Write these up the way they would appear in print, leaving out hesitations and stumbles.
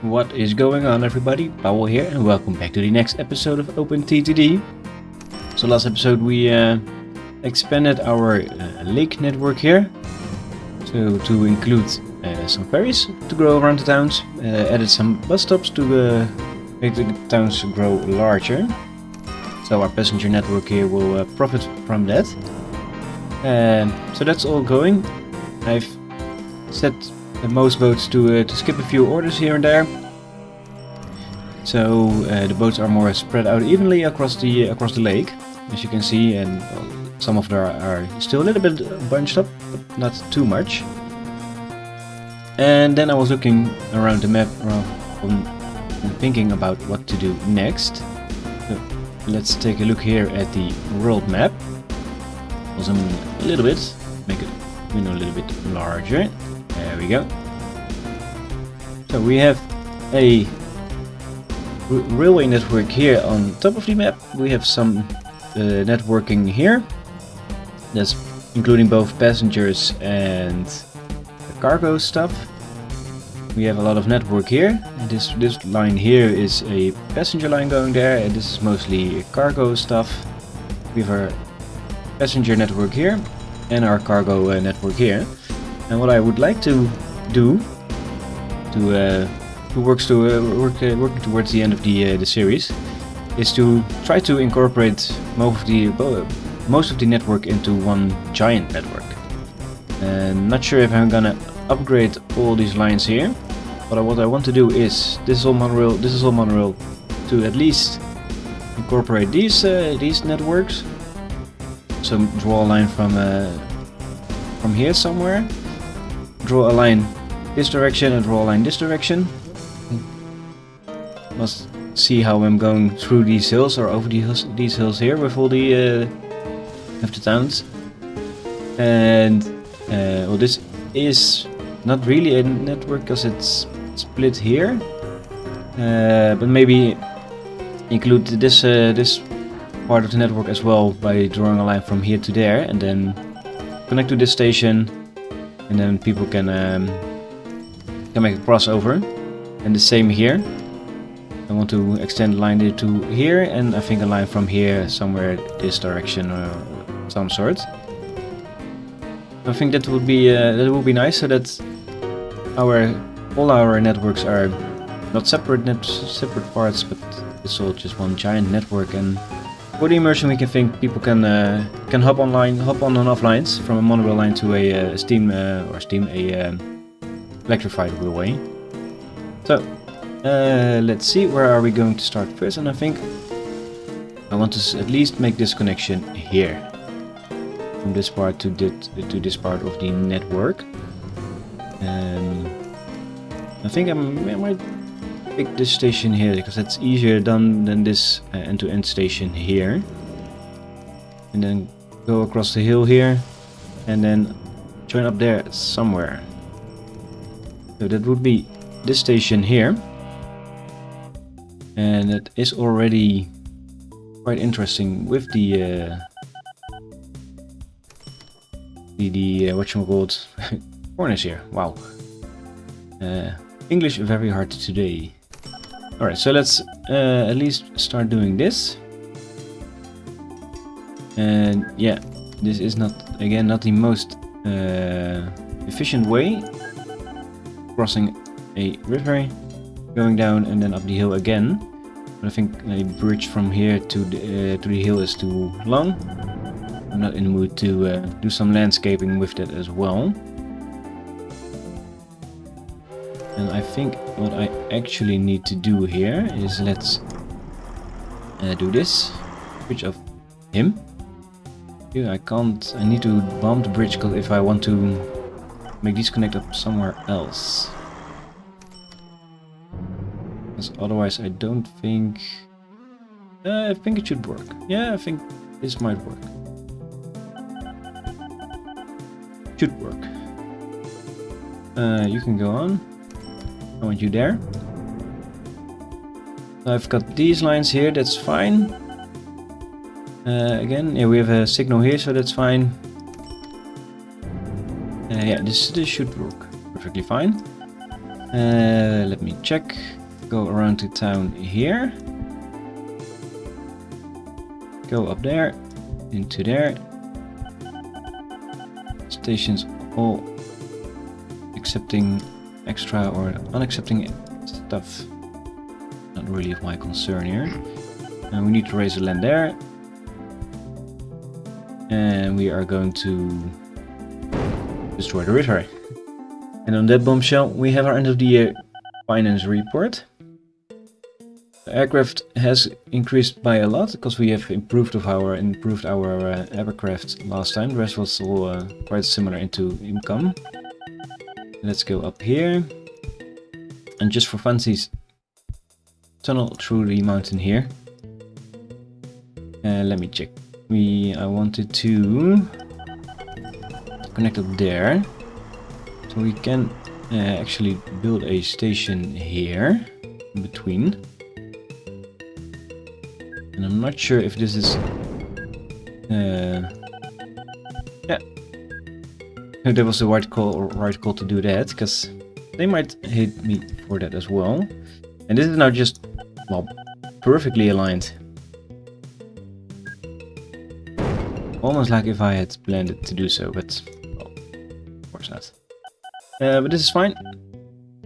What is going on, everybody? Powell here, and welcome back to the next episode of OpenTTD. So last episode we expanded our lake network here, so to include some ferries to grow around the towns, added some bus stops to make the towns grow larger. So our passenger network here will profit from that. So that's all going. I've set most boats to skip a few orders here and there, so the boats are more spread out evenly across the lake, as you can see, and some of them are still a little bit bunched up, but not too much. And then I was looking around the map and thinking about what to do next. So let's take a look here at the world map. I'll zoom in a little bit, make it a little bit larger. There we go. So we have a railway network here on top of the map. We have some networking here. That's including both passengers and cargo stuff. We have a lot of network here. And this line here is a passenger line going there, and this is mostly cargo stuff. We have our passenger network here and our cargo network here. And what I would like to do working towards the end of the series is to try to incorporate most of the network into one giant network. And not sure if I'm gonna upgrade all these lines here, but what I want to do is this is all monorail to at least incorporate these networks. So draw a line from here somewhere. Draw a line this direction and draw a line this direction. Must see how I'm going through these hills or over these hills here with all the towns. And well, this is not really a network because it's split here. But maybe include this part of the network as well by drawing a line from here to there, and then connect to this station. And then people can make a crossover, and the same here. I want to extend the line to here, and I think a line from here somewhere this direction or some sort. I think that would be nice, so that all our networks are not separate parts, but it's all just one giant network. And for the immersion, we can think people can hop on and off lines from a monorail line to a electrified railway. So let's see, where are we going to start first? And I think I want to at least make this connection here, from this part to this part of the network. And I think I might pick this station here because that's easier done than this end-to-end station here. And then go across the hill here and then join up there somewhere. So that would be this station here. And that is already quite interesting with the whatchamacallit corners here. Wow. English very hard today. Alright, so let's at least start doing this. And yeah, this is not the most efficient way. Crossing a river, going down and then up the hill again. But I think a bridge from here to the hill is too long. I'm not in the mood to do some landscaping with that as well. And I think what I actually need to do here is let's do this. Bridge of him. Here I can't. I need to bomb the bridge because if I want to make these connect up somewhere else. Because otherwise I don't think. I think it should work. Yeah, I think this might work. Should work. You can go on. I want you there. I've got these lines here, that's fine. Again, yeah, we have a signal here, so that's fine. Yeah, this should work perfectly fine. Let me check. Go around to town here. Go up there, into there. Stations all accepting extra or unaccepting stuff. Not really of my concern here. And we need to raise the land there. And we are going to destroy the river. And on that bombshell, we have our end of the year finance report. The aircraft has increased by a lot because we have improved our aircraft last time. The rest was all quite similar into income. Let's go up here. And just for funsies, tunnel through the mountain here. Let me check. I wanted to connect up there. So we can actually build a station here in between. And I'm not sure if this is... yeah. That was the right call to do that, because they might hate me for that as well. And this is now just, well, perfectly aligned. Almost like if I had planned it to do so, but well, of course not. But this is fine.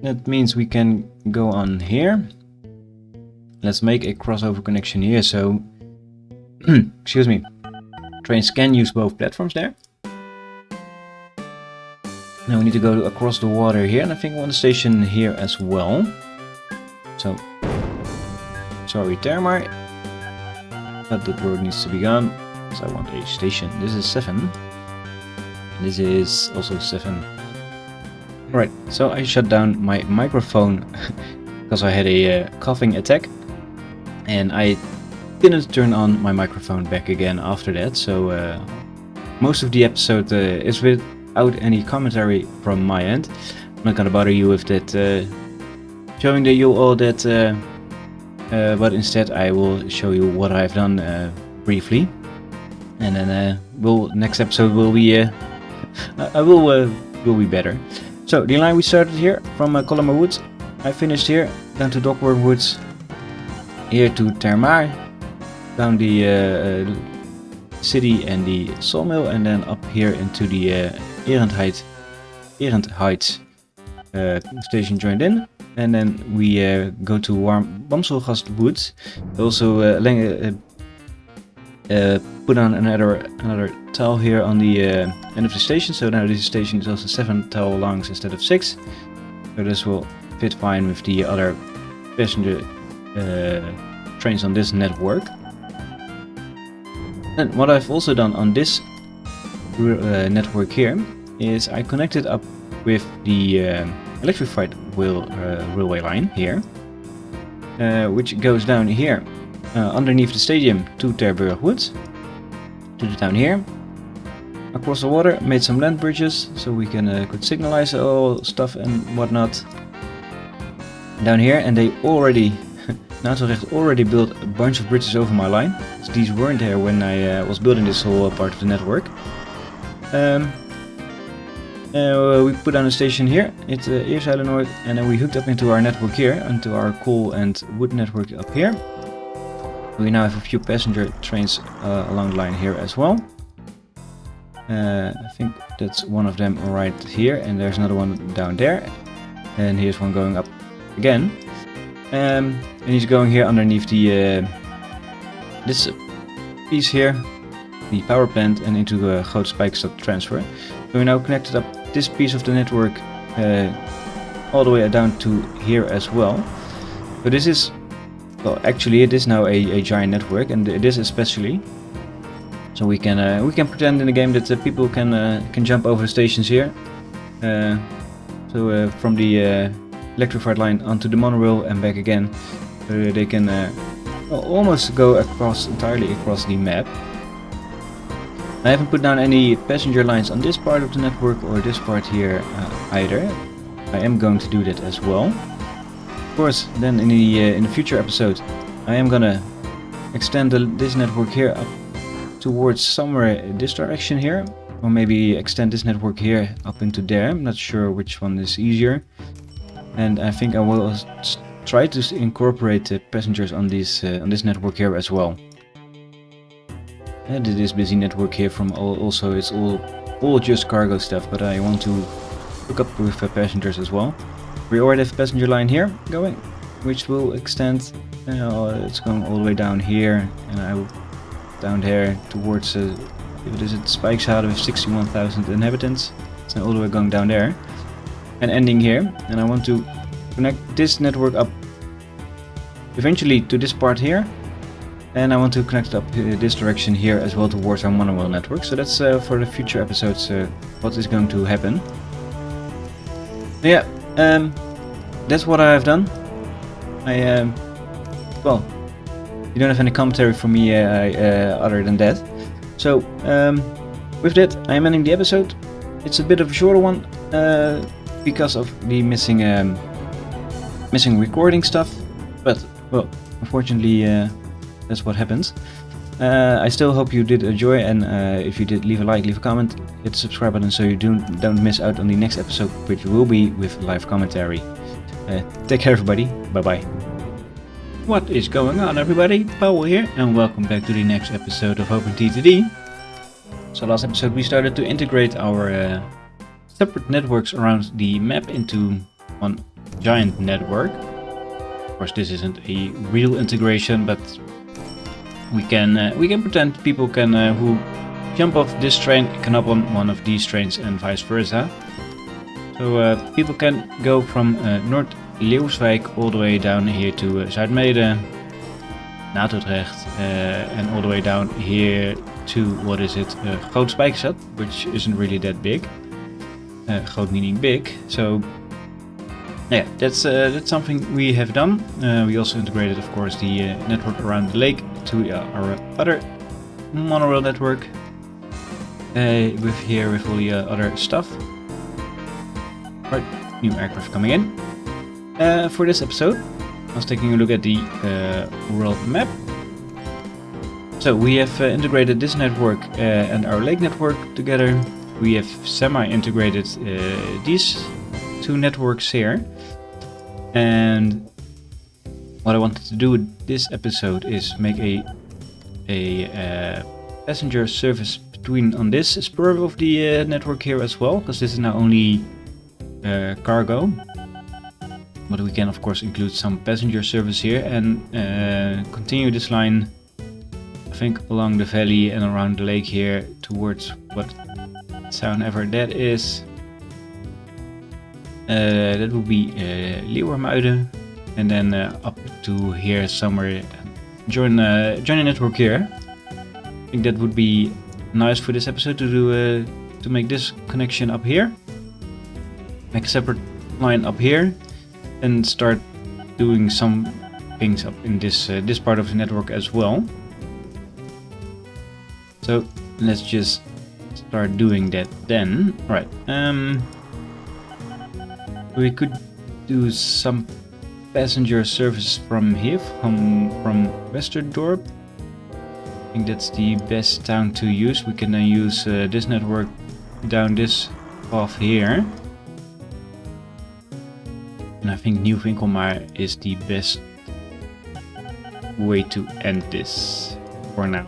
That means we can go on here. Let's make a crossover connection here, so... excuse me. Trains can use both platforms there. Now we need to go across the water here, and I think I want a station here as well. So... sorry, Termar. But that road needs to be gone. So I want a station. This is 7. This is also 7. Right, so I shut down my microphone because I had a coughing attack. And I didn't turn on my microphone back again after that. So most of the episode is without any commentary from my end. I'm not gonna bother you with that, showing you all that. But instead I will show you what I've done briefly. And then next episode will be will be better. So the line we started here from Colomar Woods, I finished here down to Dockworm Woods, here to Termar, down the city and the sawmill, and then up here into the Erend Heights station joined in, and then we go to Wamselgast Woods. Also put on another tile here on the end of the station, so now this station is also 7 tile longs instead of 6. So this will fit fine with the other passenger trains on this network. And what I've also done on this network here is I connected up with the electrified railway line here, which goes down here underneath the stadium to Terburg Woods, to the town here. Across the water, made some land bridges so we can could signalize all stuff and whatnot down here, and they already Nazelrecht already built a bunch of bridges over my line. So these weren't there when I was building this whole part of the network. We put down a station here at Eerseilen Noord, and then we hooked up into our network here, into our coal and wood network up here. We now have a few passenger trains along the line here as well. I think that's one of them right here, and there's another one down there. And here's one going up again. And he's going here underneath the this piece here, the power plant, and into the Groot Spijkerstad transfer. So we now connected up this piece of the network all the way down to here as well. So this is, well, actually it is now a giant network, and it is especially. So we can pretend in the game that people can jump over the stations here. So from the electrified line onto the monorail and back again. So they can almost go entirely across the map. I haven't put down any passenger lines on this part of the network or this part here either. I am going to do that as well. Of course, then in the future episode, I am gonna extend this network here up towards somewhere in this direction here, or maybe extend this network here up into there. I'm not sure which one is easier. and I think I will try to incorporate passengers on this network here as well. And this busy network here from also it's all just cargo stuff, but I want to hook up with passengers as well. We already have a passenger line here going, which will extend. It's going all the way down here, and I will down there towards if it is at Spikeshade with 61,000 inhabitants. So all the way going down there and ending here. And I want to connect this network up eventually to this part here. And I want to connect it up this direction here as well towards our monorail network. So that's for the future episodes what is going to happen. Yeah, that's what I have done. Well, you don't have any commentary from me other than that. So with that, I am ending the episode. It's a bit of a shorter one because of the missing recording stuff. But well, unfortunately, that's what happens. I still hope you did enjoy, and if you did, leave a like, leave a comment, hit the subscribe button so you don't miss out on the next episode, which will be with live commentary. Take care, everybody. Bye bye. What is going on, everybody? Powell here, and welcome back to the next episode of OpenTTD. So last episode we started to integrate our separate networks around the map into one giant network. Of course, this isn't a real integration, but we can pretend people can who jump off this train can hop on one of these trains and vice versa. So people can go from North Leeuwswijk all the way down here to Zuidmede, Natutrecht, and all the way down here to, what is it, Groot Spijkerstad, which isn't really that big. Groot meaning big. So yeah, that's something we have done. We also integrated, of course, the network around the lake to our other monorail network with all the other stuff. Right, new aircraft coming in. For this episode, I was taking a look at the world map. So we have integrated this network and our lake network together. We have semi-integrated these two networks here. And what I wanted to do with this episode is make a passenger service between on this spur of the network here as well, because this is now only cargo. But we can of course include some passenger service here and continue this line, I think, along the valley and around the lake here towards what town ever that is. That will be Leeuwarmuiden, and then up to here somewhere. Join a network here. I think that would be nice for this episode to do to make this connection up here. Make a separate line up here. And start doing some things up in this this part of the network as well. So let's just start doing that then. Right. We could do some passenger service from here, from Westerdorp. I think that's the best town to use. We can then use this network down this path here. And I think Nieuw Winkelmaar is the best way to end this for now.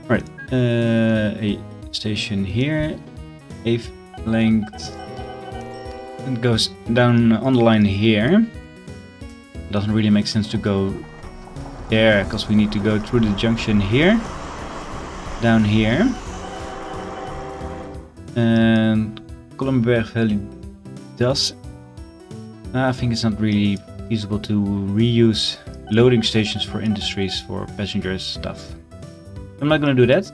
Right, a station here, a length, and goes down on the line here. Doesn't really make sense to go there because we need to go through the junction here, down here, and Kollenberg Valley. I think it's not really feasible to reuse loading stations for industries for passengers stuff. I'm not going to do that.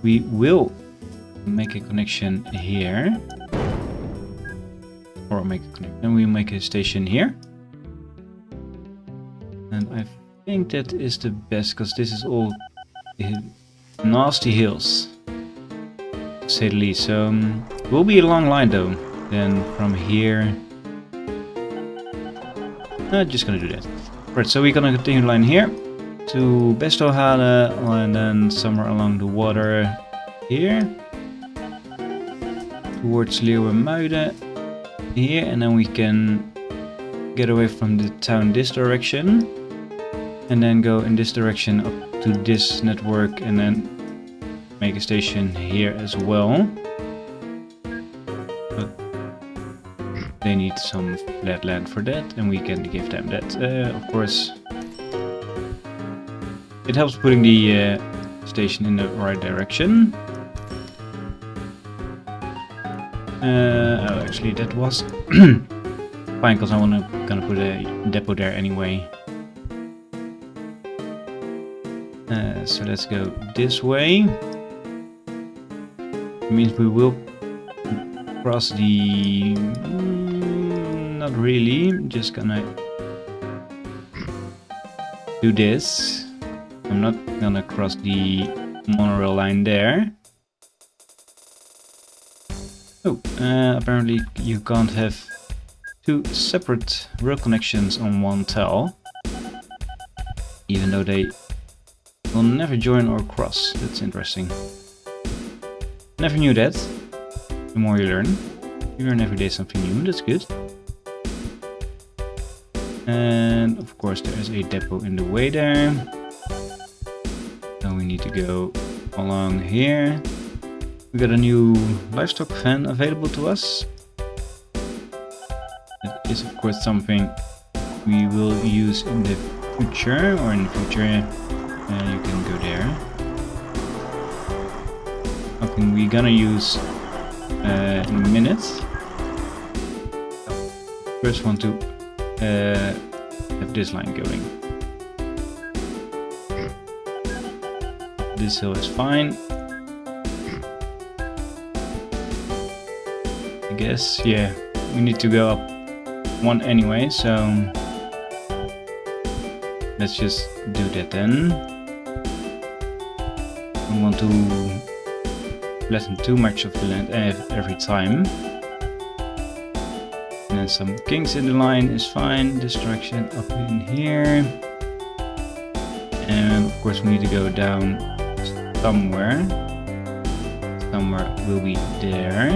We will make a connection here, or make a connection. Then we make a station here, and I think that is the best because this is all nasty hills, to say the least. So it will be a long line though. Then from here, just gonna do that. Right, so we're gonna continue the line here to Bestohale and then somewhere along the water here. towards Leeuwenmuiden here, and then we can get away from the town this direction, and then go in this direction up to this network, and then make a station here as well. But they need some flat land for that, and we can give them that. Of course, it helps putting the station in the right direction. Oh, actually, that was fine, because I'm gonna put a depot there anyway. So let's go this way. It means we will cross the... not really, just gonna do this. I'm not gonna cross the monorail line there. Oh, apparently you can't have two separate rail connections on one tile, even though they will never join or cross. That's interesting. Never knew that. The more you learn every day something new. That's good. And of course there is a depot in the way there. So we need to go along here. We got a new livestock van available to us. That is of course something we will use in the future, you can go there. Something we're gonna use in a minute. First want to have this line going. This hill is fine. I guess, yeah, we need to go up one anyway, so let's just do that then. We want to flatten too much of the land every time. And then some kinks in the line is fine. This direction up in here. And of course we need to go down somewhere. Somewhere will be there.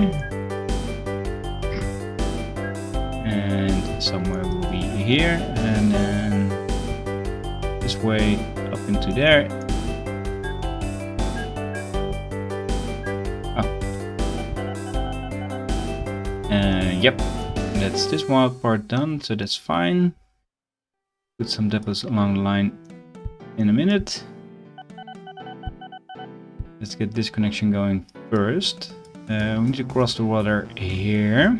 And somewhere will be here. And then this way up into there. Yep, that's this one part done, so that's fine. Put some depots along the line in a minute. Let's get this connection going first. We need to cross the water here.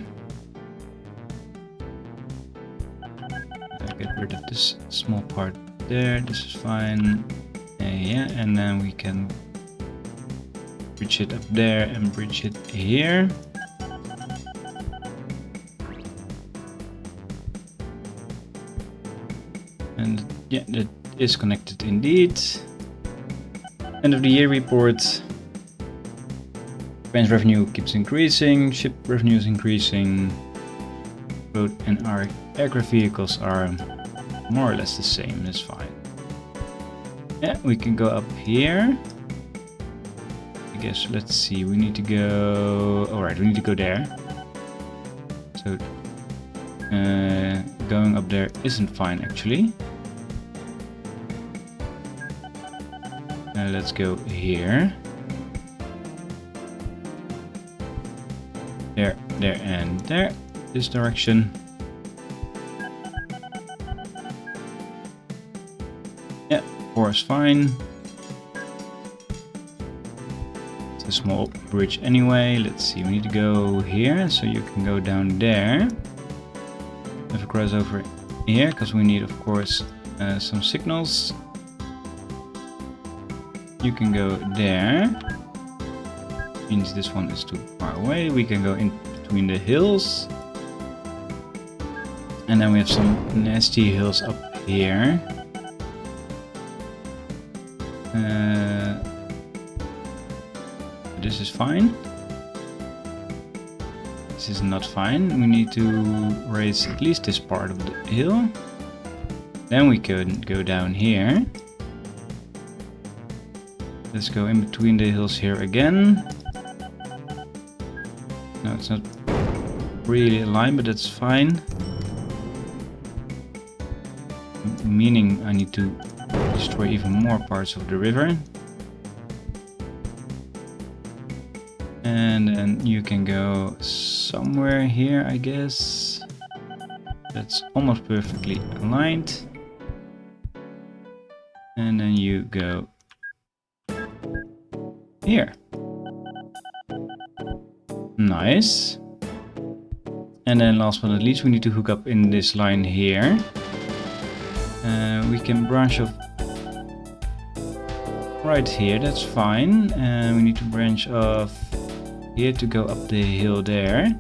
Get rid of this small part there, this is fine. Yeah, and then we can bridge it up there and bridge it here. And yeah, that is connected indeed. End of the year report. Trains revenue keeps increasing, ship revenue is increasing. Road and our aircraft vehicles are more or less the same, that's fine. Yeah, we can go up here. I guess, let's see, we need to go... Alright, we need to go there. So, going up there isn't fine actually. Let's go here. There, there, and there. This direction. Yeah, 4 is fine. It's a small bridge anyway. Let's see, we need to go here, so you can go down there. Have a crossover here, because we need, of course, some signals. You can go there. Means this one is too far away. We can go in between the hills. And then we have some nasty hills up here. This is fine. This is not fine. We need to raise at least this part of the hill. Then we can go down here. Let's go in between the hills here again. No, No, it's not really aligned, but that's fine. Meaning I need to destroy even more parts of the river. And then you can go somewhere here, I guess. That's almost perfectly aligned. And then you go here. Nice. And then last but not least, we need to hook up in this line here. We can branch off right here, that's fine. And we need to branch off here to go up the hill there.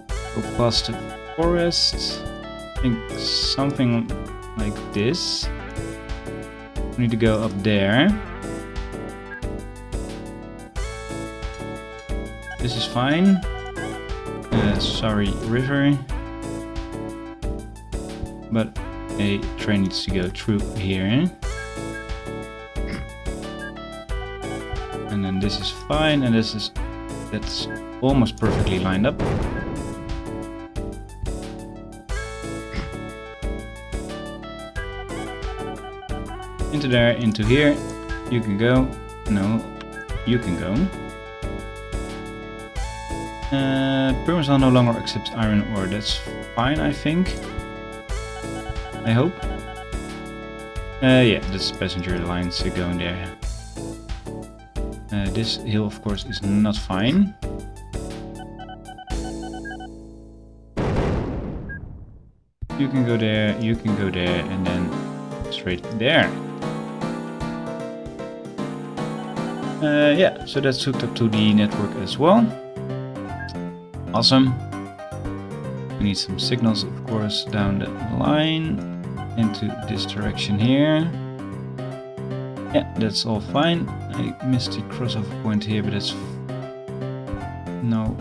Go past the forest. I think something like this. We need to go up there. This is fine. Sorry, river. But a train needs to go through here. And then this is fine, and that's almost perfectly lined up. Into there, into here. You can go. No, you can go. Permisol no longer accepts iron ore. That's fine, I think. I hope. Yeah, that's passenger lines going there. This hill, of course, is not fine. You can go there, and then straight there. Yeah, so that's hooked up to the network as well. Awesome. We need some signals, of course, down the line into this direction here. Yeah, that's all fine. I missed the crossover point here, but that's no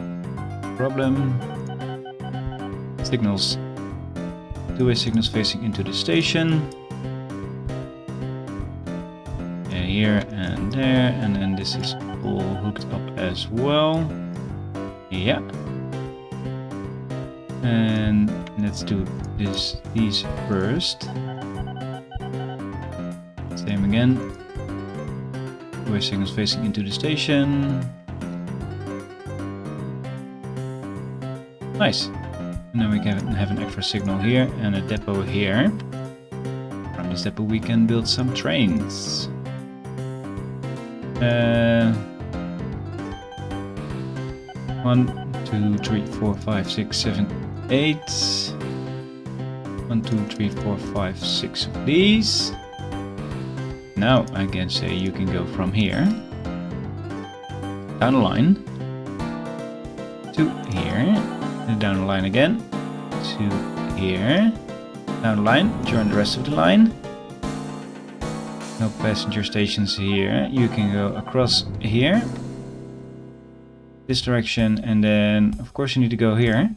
problem. Signals. Two-way signals facing into the station. Yeah, here and there, and then this is all hooked up as well. Yeah. And let's do these first. Same again. Two-way signals facing into the station. Nice. And then we can have an extra signal here and a depot here. From this depot we can build some trains. 1, 2, 3, 4, 5, 6, 7, 8. 1, 2, 3, 4, 5, 6 of these. Now I can say you can go from here down the line to here, and down the line again to here, down the line, join the rest of the line. No passenger stations here. You can go across here, this direction, and then of course you need to go here.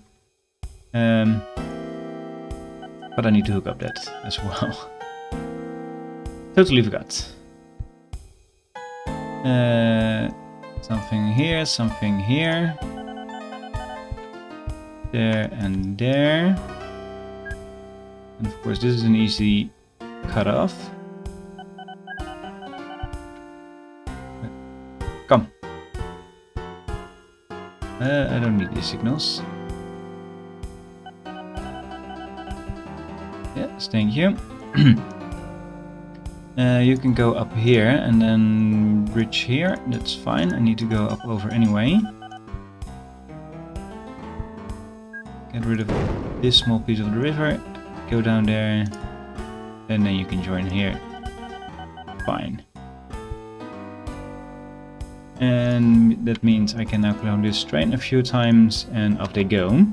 But I need to hook up that as well. Totally forgot. Something here, something here. There and there. And of course this is an easy cutoff. Come. I don't need these signals. Yes, thank you. You can go up here and then bridge here. That's fine. I need to go up over anyway. Get rid of this small piece of the river. Go down there. And then you can join here. Fine. And that means I can now clone this train a few times and up they go.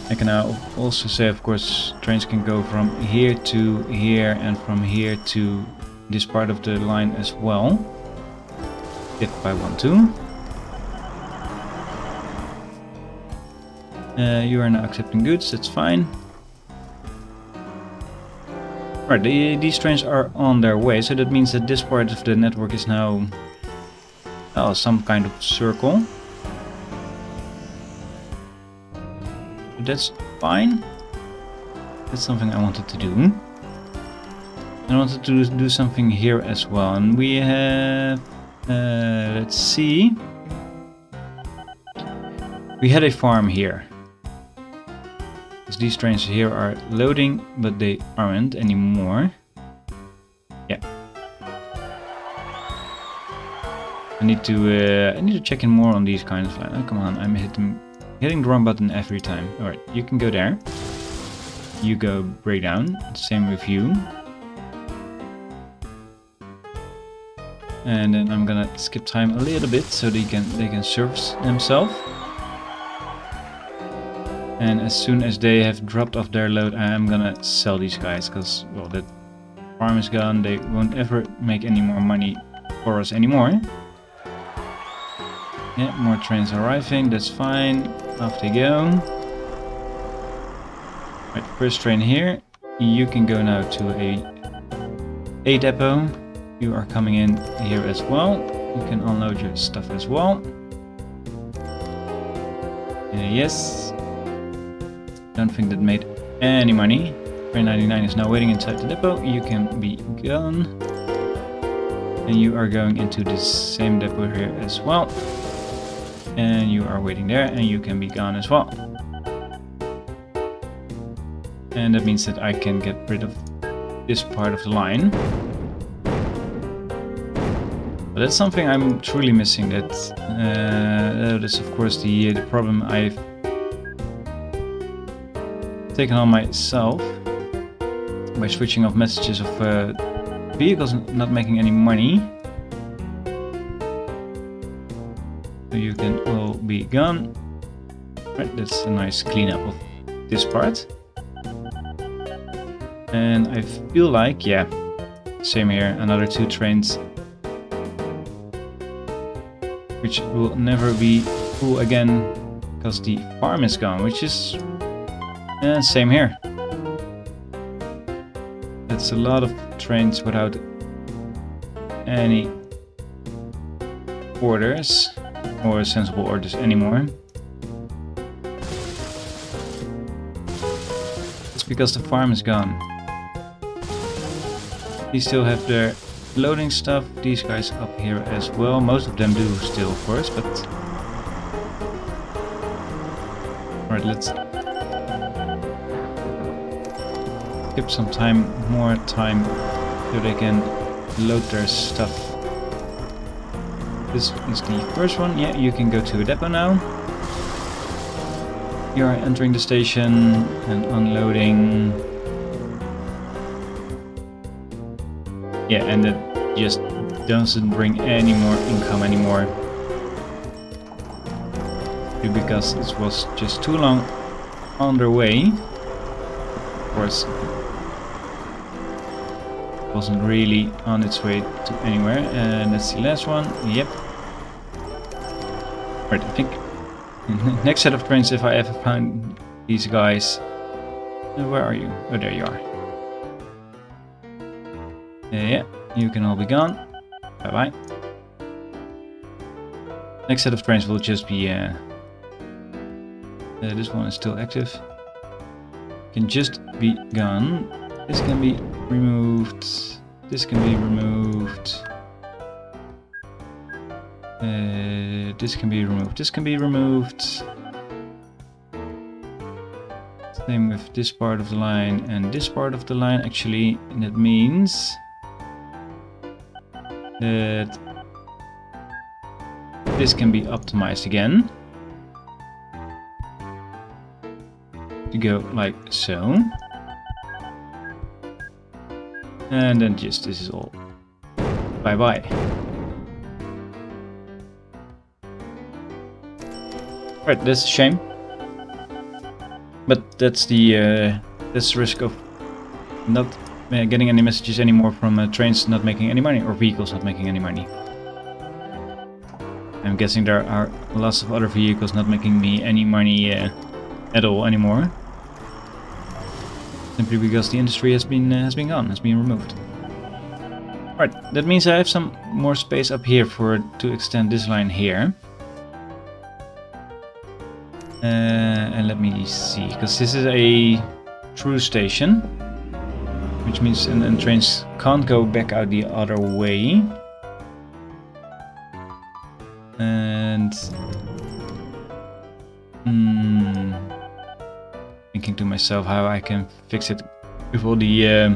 I can now also say, of course, trains can go from here to here and from here to this part of the line as well, if I want to. You are now accepting goods, that's fine. Alright, these trains are on their way, so that means that this part of the network is now some kind of circle. That's fine. That's something I wanted to do. I wanted to do something here as well, and we have, let's see, we had a farm here. Because these trains here are loading, but they aren't anymore. Yeah. I need to check in more on these kinds of lines. Oh, come on, I'm hitting the wrong button every time. Alright, you can go there. You go breakdown. Same with you. And then I'm gonna skip time a little bit so they can service themselves. And as soon as they have dropped off their load, I'm gonna sell these guys, because, well, that farm is gone. They won't ever make any more money for us anymore. Yeah, more trains arriving, that's fine. Off they go. Right, first train here. You can go now to a depot. You are coming in here as well. You can unload your stuff as well. Yes. Don't think that made any money. Train 99 is now waiting inside the depot. You can be gone. And you are going into the same depot here as well. And you are waiting there, and you can be gone as well. And that means that I can get rid of this part of the line. But that's something I'm truly missing. That's of course the problem I've taken on myself by switching off messages of vehicles not making any money. So you can all be gone. Right, that's a nice cleanup of this part. And I feel like, yeah, same here, another 2 trains, which will never be full again because the farm is gone, which is same here. That's a lot of trains without any orders or sensible orders anymore. It's because the farm is gone. These still have their loading stuff. These guys up here as well. Most of them do still, of course, but... Alright, let's skip some time, more time, so they can load their stuff. This is the first one. Yeah, you can go to a depot now. You are entering the station and unloading. Yeah, and it just doesn't bring any more income anymore. Because it was just too long on their way. Of course, it wasn't really on its way to anywhere. And that's the last one. Yep. Right, I think next set of trains, if I ever find these guys. Where are you? Oh, there you are. Yeah, you can all be gone. Bye bye. Next set of trains will just be. This one is still active. Can just be gone. This can be removed. This can be removed. This can be removed. This can be removed. Same with this part of the line and this part of the line. Actually, that means that this can be optimized again. To go like so. And then just this is all. Bye bye. Right, that's a shame. But that's the risk of not getting any messages anymore from trains not making any money or vehicles not making any money. I'm guessing there are lots of other vehicles not making me any money at all anymore. Simply because the industry has been gone, has been removed. Right, that means I have some more space up here to extend this line here. And let me see, because this is a through station, which means and trains can't go back out the other way. And thinking to myself how I can fix it with all the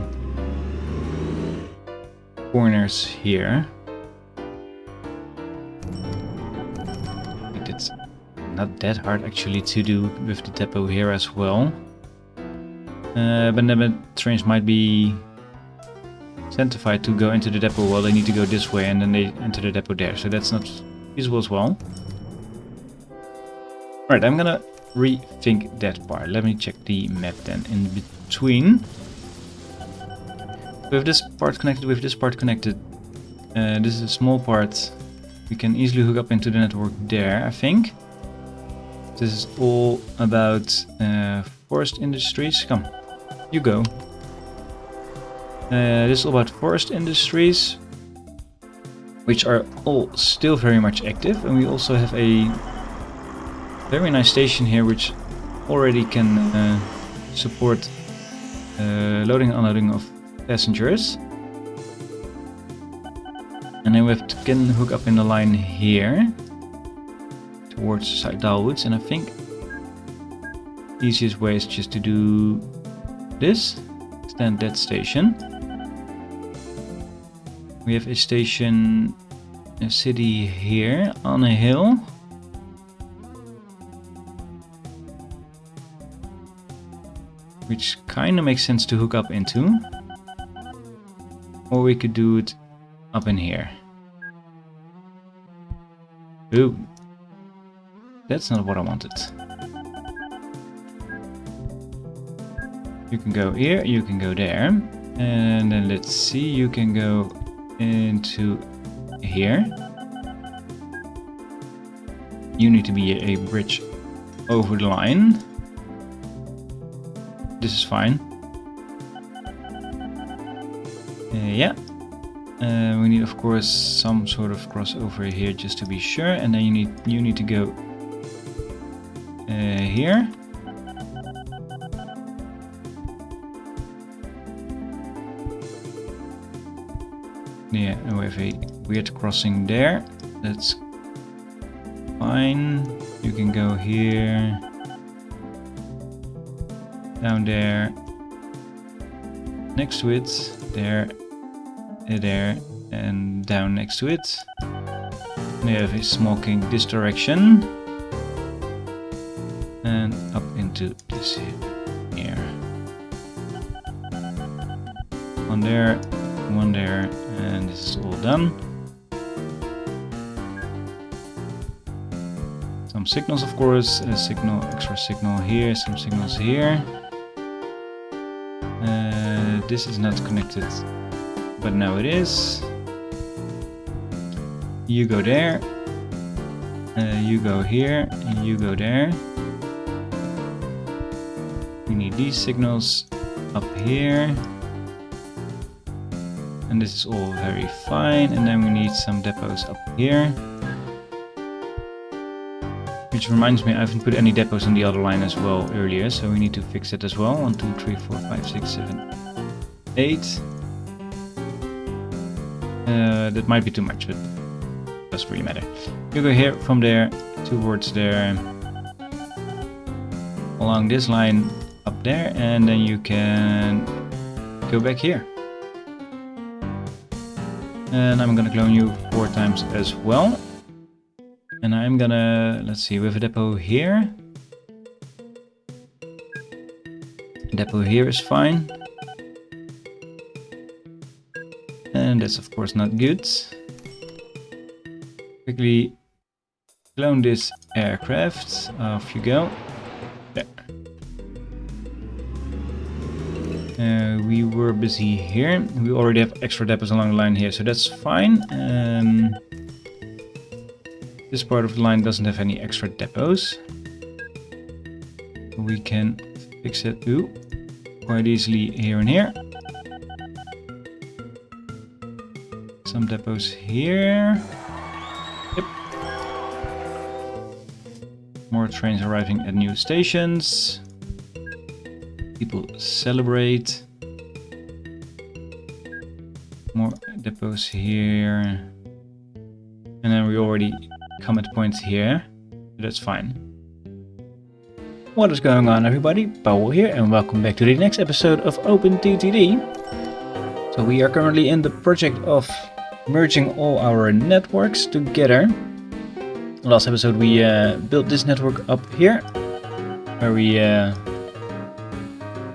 corners here. It's not that hard actually to do with the depot here as well. But then the trains might be incentivized to go into the depot. Well, they need to go this way and then they enter the depot there. So that's not feasible as well. Alright, I'm gonna rethink that part. Let me check the map then in between. With this part connected, with this part connected, this is a small part. We can easily hook up into the network there, I think. This is all about forest industries. Come, you go. This is all about forest industries, which are all still very much active. And we also have a very nice station here, which already can support loading and unloading of passengers. And then we can hook up in the line here towards Dalwoods, and I think the easiest way is just to do this, extend that station. We have a station, a city here on a hill. Which kind of makes sense to hook up into. Or we could do it up in here. Ooh. That's not what I wanted. You can go here, you can go there. And then let's see, you can go into here. You need to be a bridge over the line. This is fine. Yeah. We need, of course, some sort of crossover here just to be sure, and then you need to go here. Yeah, and we have a weird crossing there. That's fine. You can go here, down there, next to it, there, there, and down next to it. We have a small kink this direction, and up into this here. One there, and this is all done. Some signals, of course, a signal, extra signal here, some signals here. This is not connected, but now it is. You go there, you go here, and you go there. We need these signals up here. And this is all very fine. And then we need some depots up here. Which reminds me, I haven't put any depots on the other line as well earlier, so we need to fix it as well. 1, 2, 3, 4, 5, 6, 7, 8. That might be too much, but it doesn't really matter. You go here, from there, towards there, along this line up there, and then you can go back here. And I'm gonna clone you 4 times as well. And I'm gonna, let's see, we have a depot here. Depot here is fine. And that's of course not good. Quickly clone this aircraft. Off you go. There. We were busy here. We already have extra depots along the line here, so that's fine. This part of the line doesn't have any extra depots. We can fix it quite easily here and here. Some depots here. Yep. More trains arriving at new stations. People celebrate. More depots here. And then we already come at points here. That's fine. What is going on, everybody? Powell here, and welcome back to the next episode of OpenTTD. So we are currently in the project of merging all our networks together. Last episode we built this network up here, where we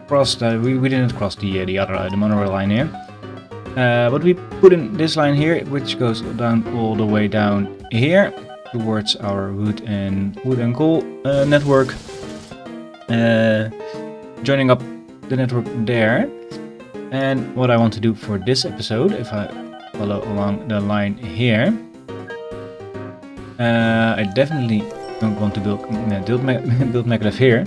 crossed. We didn't cross the monorail line here, but we put in this line here, which goes down all the way down here towards our wood and coal network, joining up the network there. And what I want to do for this episode, if I follow along the line here, I definitely don't want to build maglev here.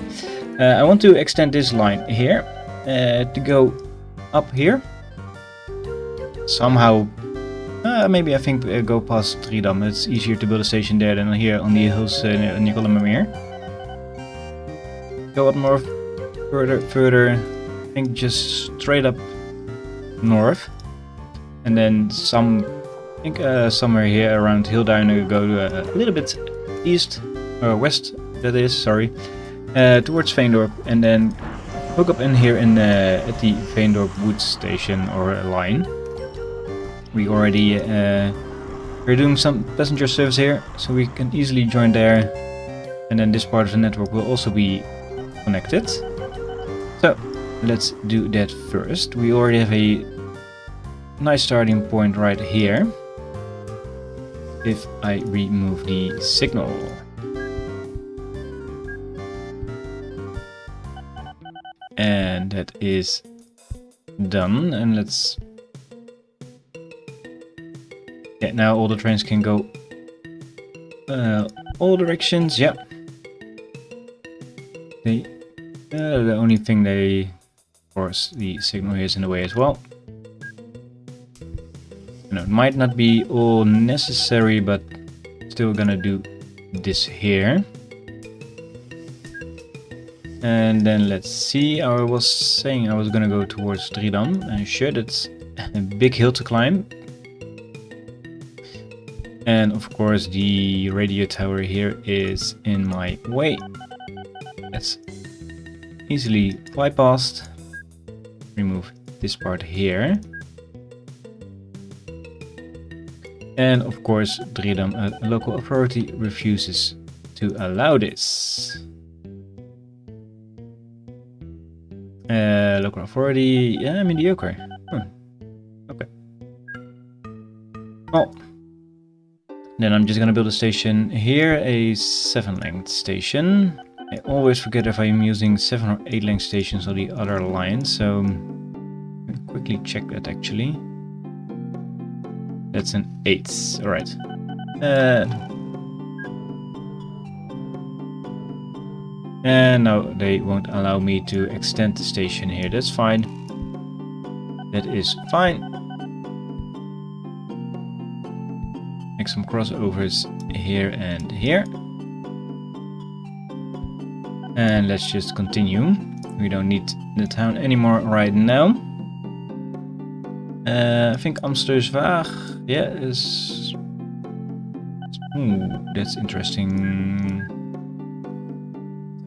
I want to extend this line here to go up here. Somehow, maybe I think go past Driedam. It's easier to build a station there than here on the hills near Nicolemmermeer. Go up north, further. I think just straight up north, and then somewhere here around Hilduin go a little bit east or west. That is, sorry, towards Veendorp, and then hook up in here in at the Veendorp Wood Station or line. We already we're doing some passenger service here, so we can easily join there, and then this part of the network will also be connected. So let's do that first. We already have a nice starting point right here. If I remove the signal. And that is done. And let's... Yeah, now all the trains can go all directions. Yeah. The only thing of course, the signal here is in the way as well. It might not be all necessary, but still gonna do this here. And then let's see, I was saying I was gonna go towards Driedam, and sure, that's a big hill to climb. And of course the radio tower here is in my way. That's easily bypassed. Remove this part here. And of course, Driedam, a local authority, refuses to allow this. Local authority, yeah, mediocre. Okay. Well, then I'm just gonna build a station here, a 7-length station. I always forget if I'm using 7 or 8-length stations on the other line, so I'll quickly check that actually. That's an 8. Alright. And no, they won't allow me to extend the station here. That's fine. That is fine. Make some crossovers here and here. And let's just continue. We don't need the town anymore right now. I think Amsterswaag, yeah, is... Ooh, that's interesting.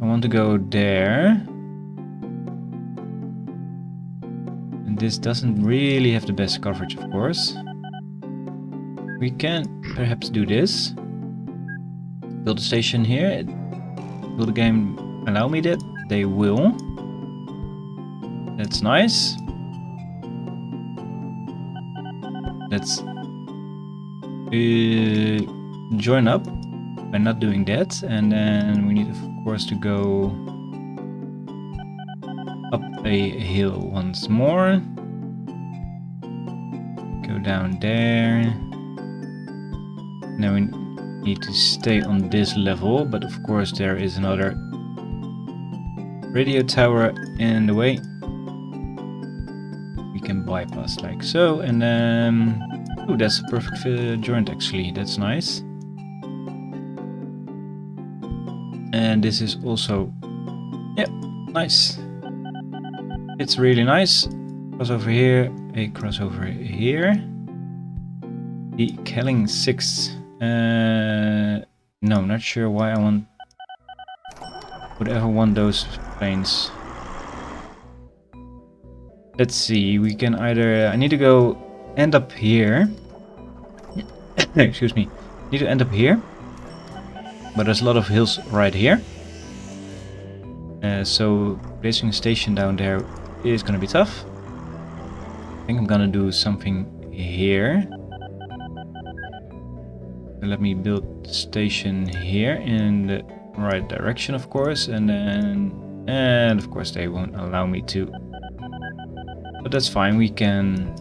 I want to go there. And this doesn't really have the best coverage, of course. We can perhaps do this. Build a station here. Will the game allow me that? They will. That's nice. Let's join up by not doing that, and then we need of course to go up a hill once more, go down there, now we need to stay on this level, but of course there is another radio tower in the way. We can bypass like so, and then oh, that's a perfect joint actually, that's nice. And this is also, yeah, nice. It's really nice. Crossover here, a crossover here. The Kelling 6. No, not sure why I would ever want those planes. Let's see, we can either, I need to go end up here. Excuse me, need to end up here. But there's a lot of hills right here. So placing a station down there is gonna be tough. I think I'm gonna do something here. Let me build the station here in the right direction, of course, and of course they won't allow me to. But that's fine, we can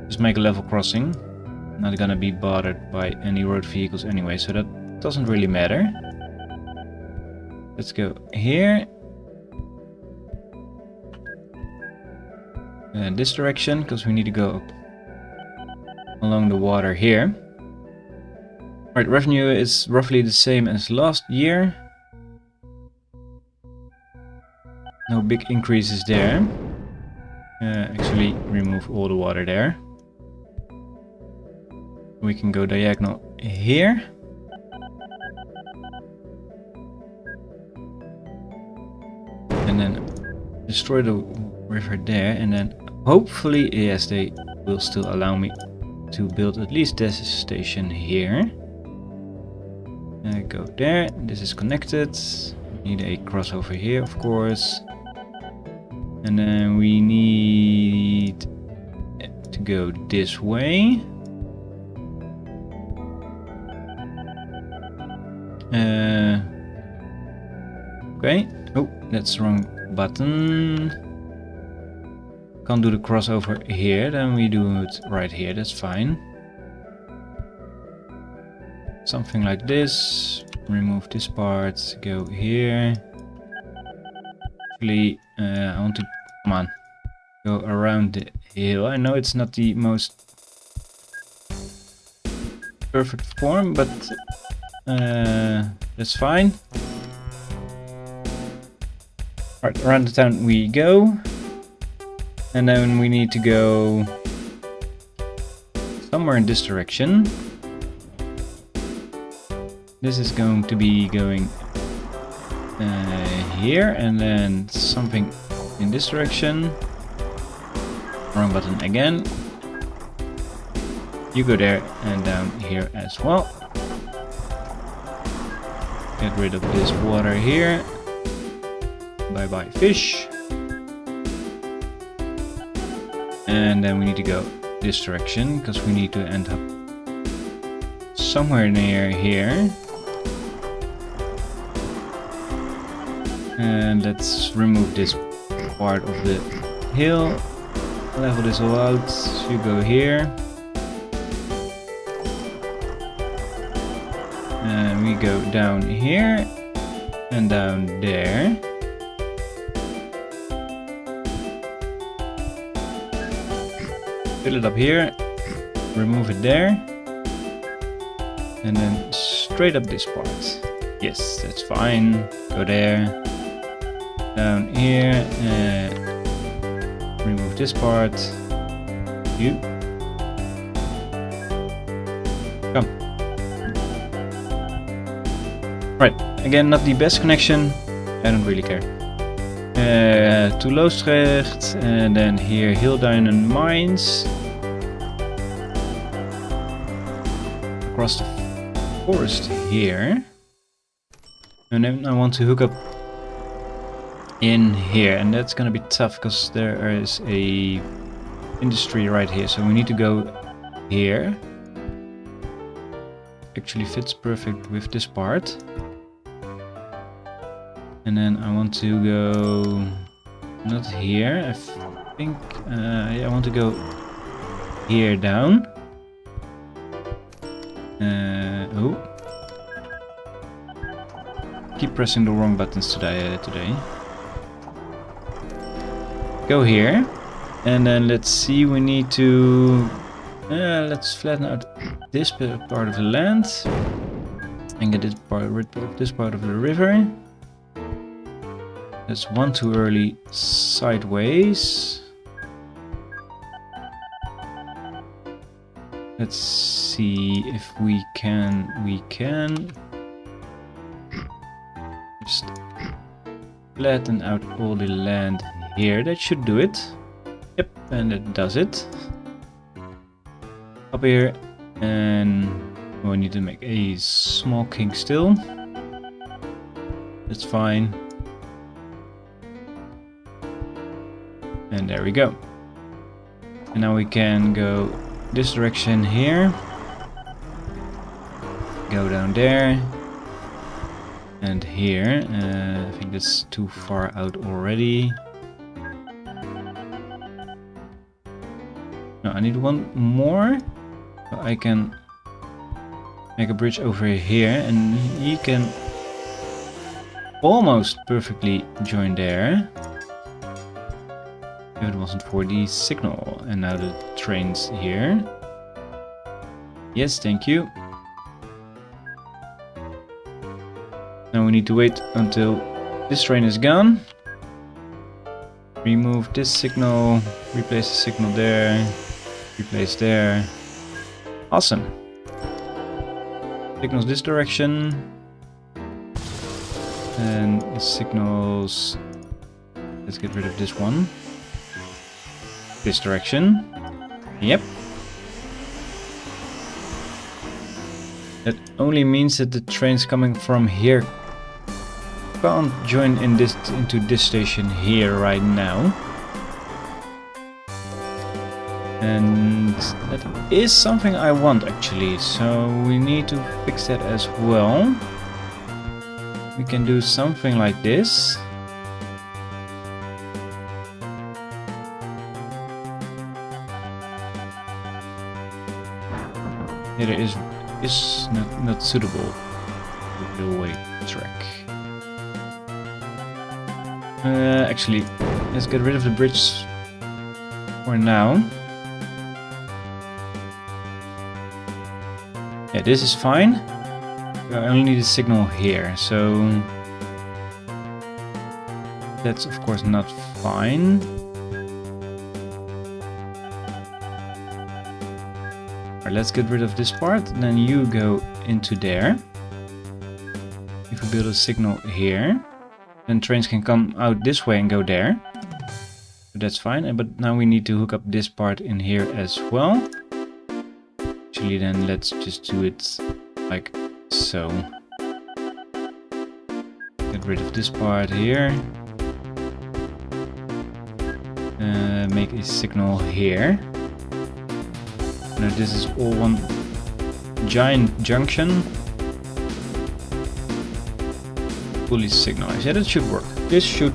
just make a level crossing. Not gonna be bothered by any road vehicles anyway, so that doesn't really matter. Let's go here. And this direction, because we need to go along the water here. Right, revenue is roughly the same as last year. No big increases there. Actually, remove all the water there. We can go diagonal here. And then destroy the river there. And then hopefully, yes, they will still allow me to build at least this station here. Go there. This is connected. Need a crossover here, of course. And then we need to go this way. Okay. Oh, that's the wrong button. Can't do the crossover here, then we do it right here, that's fine. Something like this. Remove this part, go here. Actually, I want to, come on, go around the hill. I know it's not the most perfect form, but that's fine. Alright, around the town we go. And then we need to go somewhere in this direction. This is going to be going here, and then something in this direction. Wrong button again. You go there and down here as well. Get rid of this water here. Bye bye fish. And then we need to go this direction because we need to end up somewhere near here. And let's remove this part of the hill. Level this all out. You go here. And we go down here and down there. Fill it up here, remove it there, and then straight up this part. Yes, that's fine. Go there, down here, and remove this part. You come. Right, again, not the best connection. I don't really care. To Loosdrecht, and then here Hilduinen Mines. Across the forest here. And then I want to hook up in here, and that's gonna be tough because there is a industry right here, so we need to go here. Actually fits perfect with this part. And then I want to go not here, I think yeah, I want to go here down. Oh, keep pressing the wrong buttons today. Go here, and then let's see, we need to let's flatten out this part of the land. And get rid of this part of the river. That's one too early sideways. Let's see if we can. Just flatten out all the land here. That should do it. Yep, and it does it. Up here, and we need to make a small kink still. That's fine. And there we go. And now we can go this direction here. Go down there. And here. I think that's too far out already. No, I need one more. So I can make a bridge over here, and he can almost perfectly join there. If it wasn't for the signal. And now the train's here. Yes, thank you. Now we need to wait until this train is gone. Remove this signal, replace the signal there, replace there. Awesome. Signals this direction. And it signals... Let's get rid of this one. This direction. Yep. That only means that the trains coming from here can't join into this station here right now. And that is something I want actually, so we need to fix that as well. We can do something like this. It is not suitable for the railway track. Actually, let's get rid of the bridge for now. Yeah, this is fine. I only need a signal here, so that's of course not fine. Alright, let's get rid of this part, then you go into there. If we build a signal here, then trains can come out this way and go there. So that's fine, but now we need to hook up this part in here as well. Actually, then let's just do it like so. Get rid of this part here. Make a signal here. Now this is all one giant junction. Fully signalized. Yeah, that should work. This should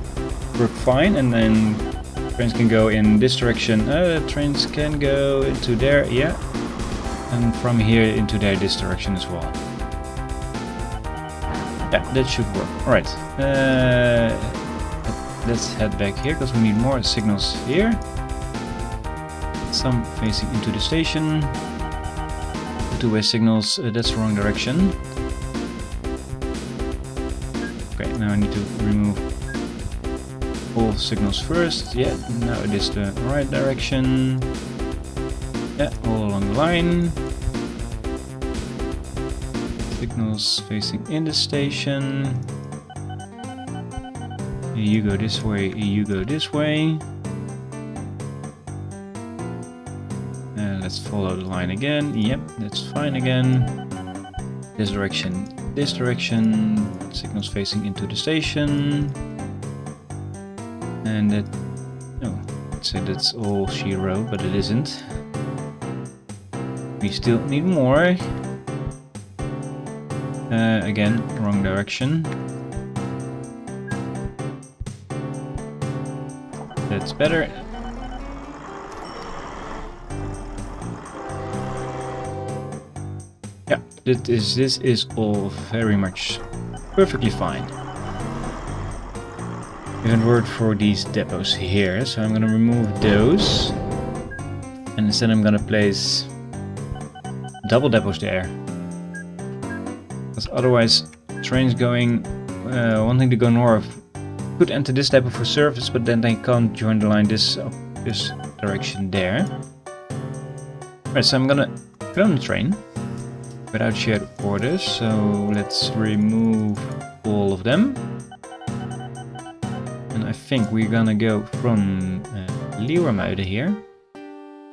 work fine, and then trains can go in this direction. Trains can go into there, yeah. And from here into there, this direction as well. Yeah, that should work. Alright. Let's head back here, because we need more signals here. Some facing into the station. Two-way signals, that's the wrong direction. Okay, now I need to remove all signals first. Yeah, now it is the right direction. Yeah, all along the line. Signals facing in the station. You go this way, you go this way. Let's follow the line again. Yep, that's fine again. This direction, signals facing into the station. And that, no, let's say that's all she wrote, but it isn't. We still need more. Again, wrong direction. That's better. Yeah, this is all very much perfectly fine. Even word for these depots here, so I'm gonna remove those. And instead I'm gonna place double depots there. Because otherwise, trains going, wanting to go north could enter this depot for service, but then they can't join the line this direction there. Alright, so I'm gonna get on the train without shared orders, so let's remove all of them. And I think we're gonna go from Leeuwarmuiden here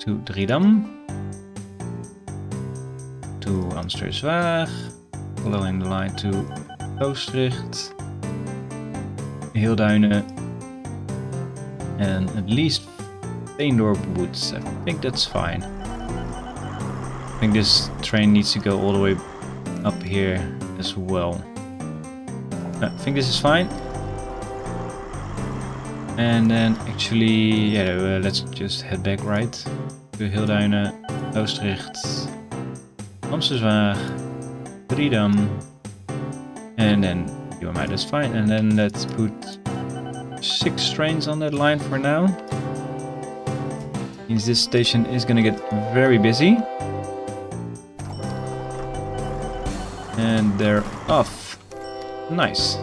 to Driedam to Amsterswaag, following the line to Oostricht, Hilduinen, and at least Veendorp Woods. I think that's fine. I think this train needs to go all the way up here as well. I think this is fine. And then actually, yeah, let's just head back right to Hilduinen, Oostricht, Amsterswaag, Driedam, and then Leeuwarmuiden, that's fine. And then let's put 6 trains on that line for now. Means this station is gonna get very busy. And they're off. Nice.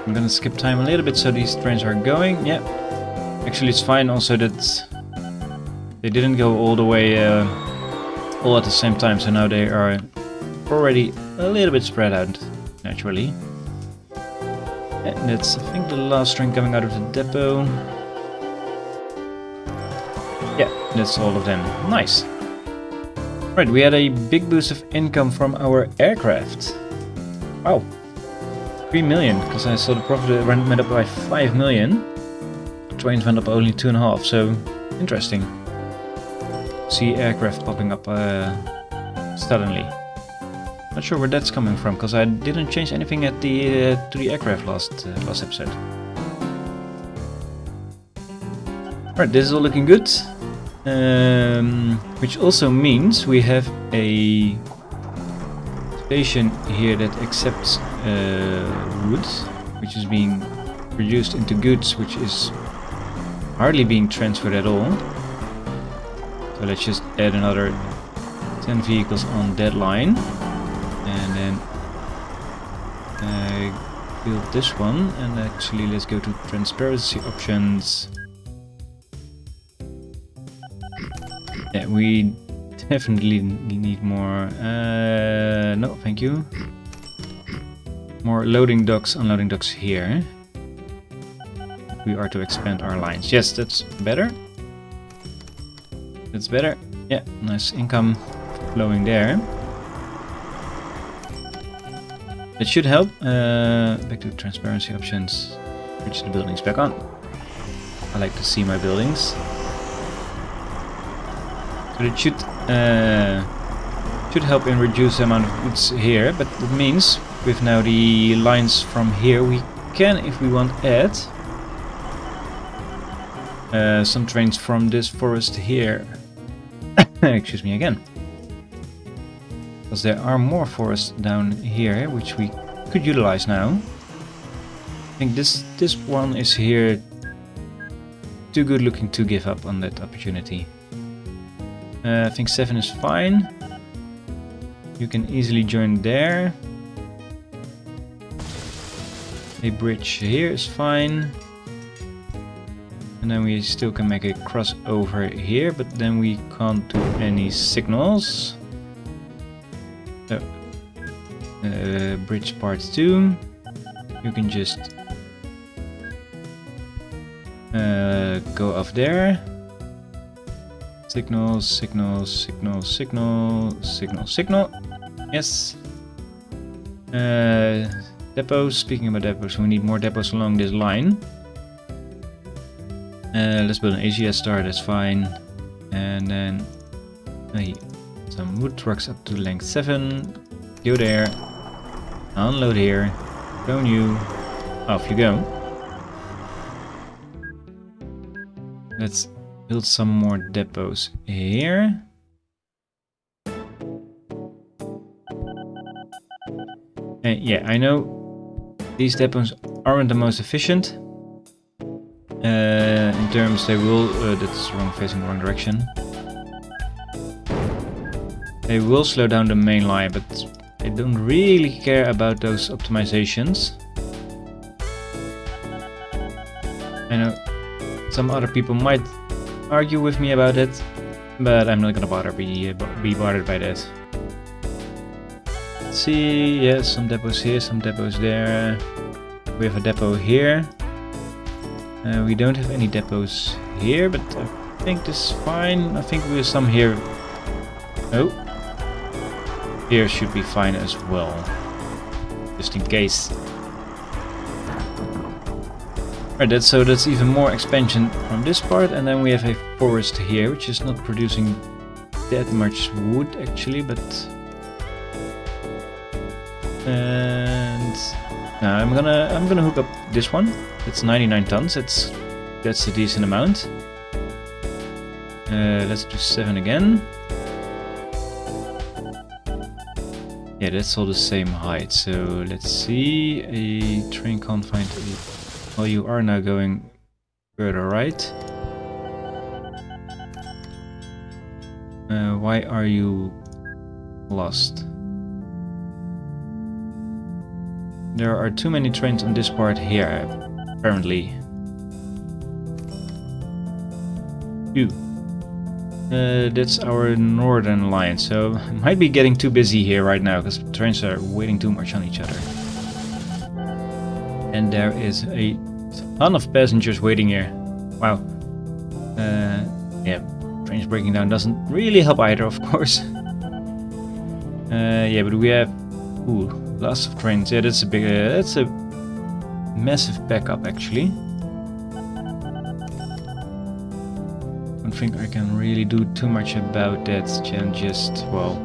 I'm gonna skip time a little bit so these trains are going. Yeah. Actually, it's fine also that they didn't go all the way all at the same time, so now they are already a little bit spread out naturally. And that's, I think, the last train coming out of the depot. Yeah, that's all of them. Nice. Right, we had a big boost of income from our aircraft. Wow. 3 million, because I saw the profit went up by 5 million. The trains went up only 2.5, so interesting. See aircraft popping up suddenly. Not sure where that's coming from, because I didn't change anything at the to the aircraft last episode. Alright, this is all looking good. Which also means we have a station here that accepts wood, which is being reduced into goods, which is hardly being transferred at all. So let's just add another 10 vehicles on that line, and then build this one. And actually, let's go to transparency options. Yeah, we definitely need more. No, thank you. More loading docks, unloading docks here. We are to expand our lines. Yes, that's better. That's better. Yeah, nice income flowing there. It should help. Back to transparency options. Switch the buildings back on. I like to see my buildings. So it should help in reduce the amount of goods here, but it means with now the lines from here, we can, if we want, add some trains from this forest here. Excuse me again. Because there are more forests down here, which we could utilize now. I think this one is here too good looking to give up on that opportunity. I think 7 is fine. You can easily join there. A bridge here is fine. And then we still can make a crossover here, but then we can't do any signals. So, bridge part 2. You can just go off there. Signal, signal, signal, signal, signal, signal. Yes. Depots. Speaking about depots, we need more depots along this line. Let's build an AGS star, that's fine. And then some wood trucks up to length 7. Go there. Unload here. Go new. Off you go. Let's build some more depots here. And yeah, I know these depots aren't the most efficient. In terms they will, that's wrong, facing the wrong direction. They will slow down the main line, but I don't really care about those optimizations. I know some other people might argue with me about it, but I'm not gonna be bothered by that. Let's see, yeah, some depots here, some depots there. We have a depot here. We don't have any depots here, but I think this is fine. I think we have some here. Oh, here should be fine as well, just in case. Right, that's even more expansion from this part, and then we have a forest here, which is not producing that much wood actually, but and now I'm gonna hook up this one. It's 99 tons. That's a decent amount. Let's do 7 again. Yeah, that's all the same height. So let's see. A train can't find a. Well, you are now going further right. Why are you lost? There are too many trains on this part here, apparently. That's our northern line, so it might be getting too busy here right now, because trains are waiting too much on each other. And there is a ton of passengers waiting here. Wow. Yeah, trains breaking down doesn't really help either, of course. Yeah, but we have lots of trains. Yeah, that's a massive backup actually. I don't think I can really do too much about that. Just, well,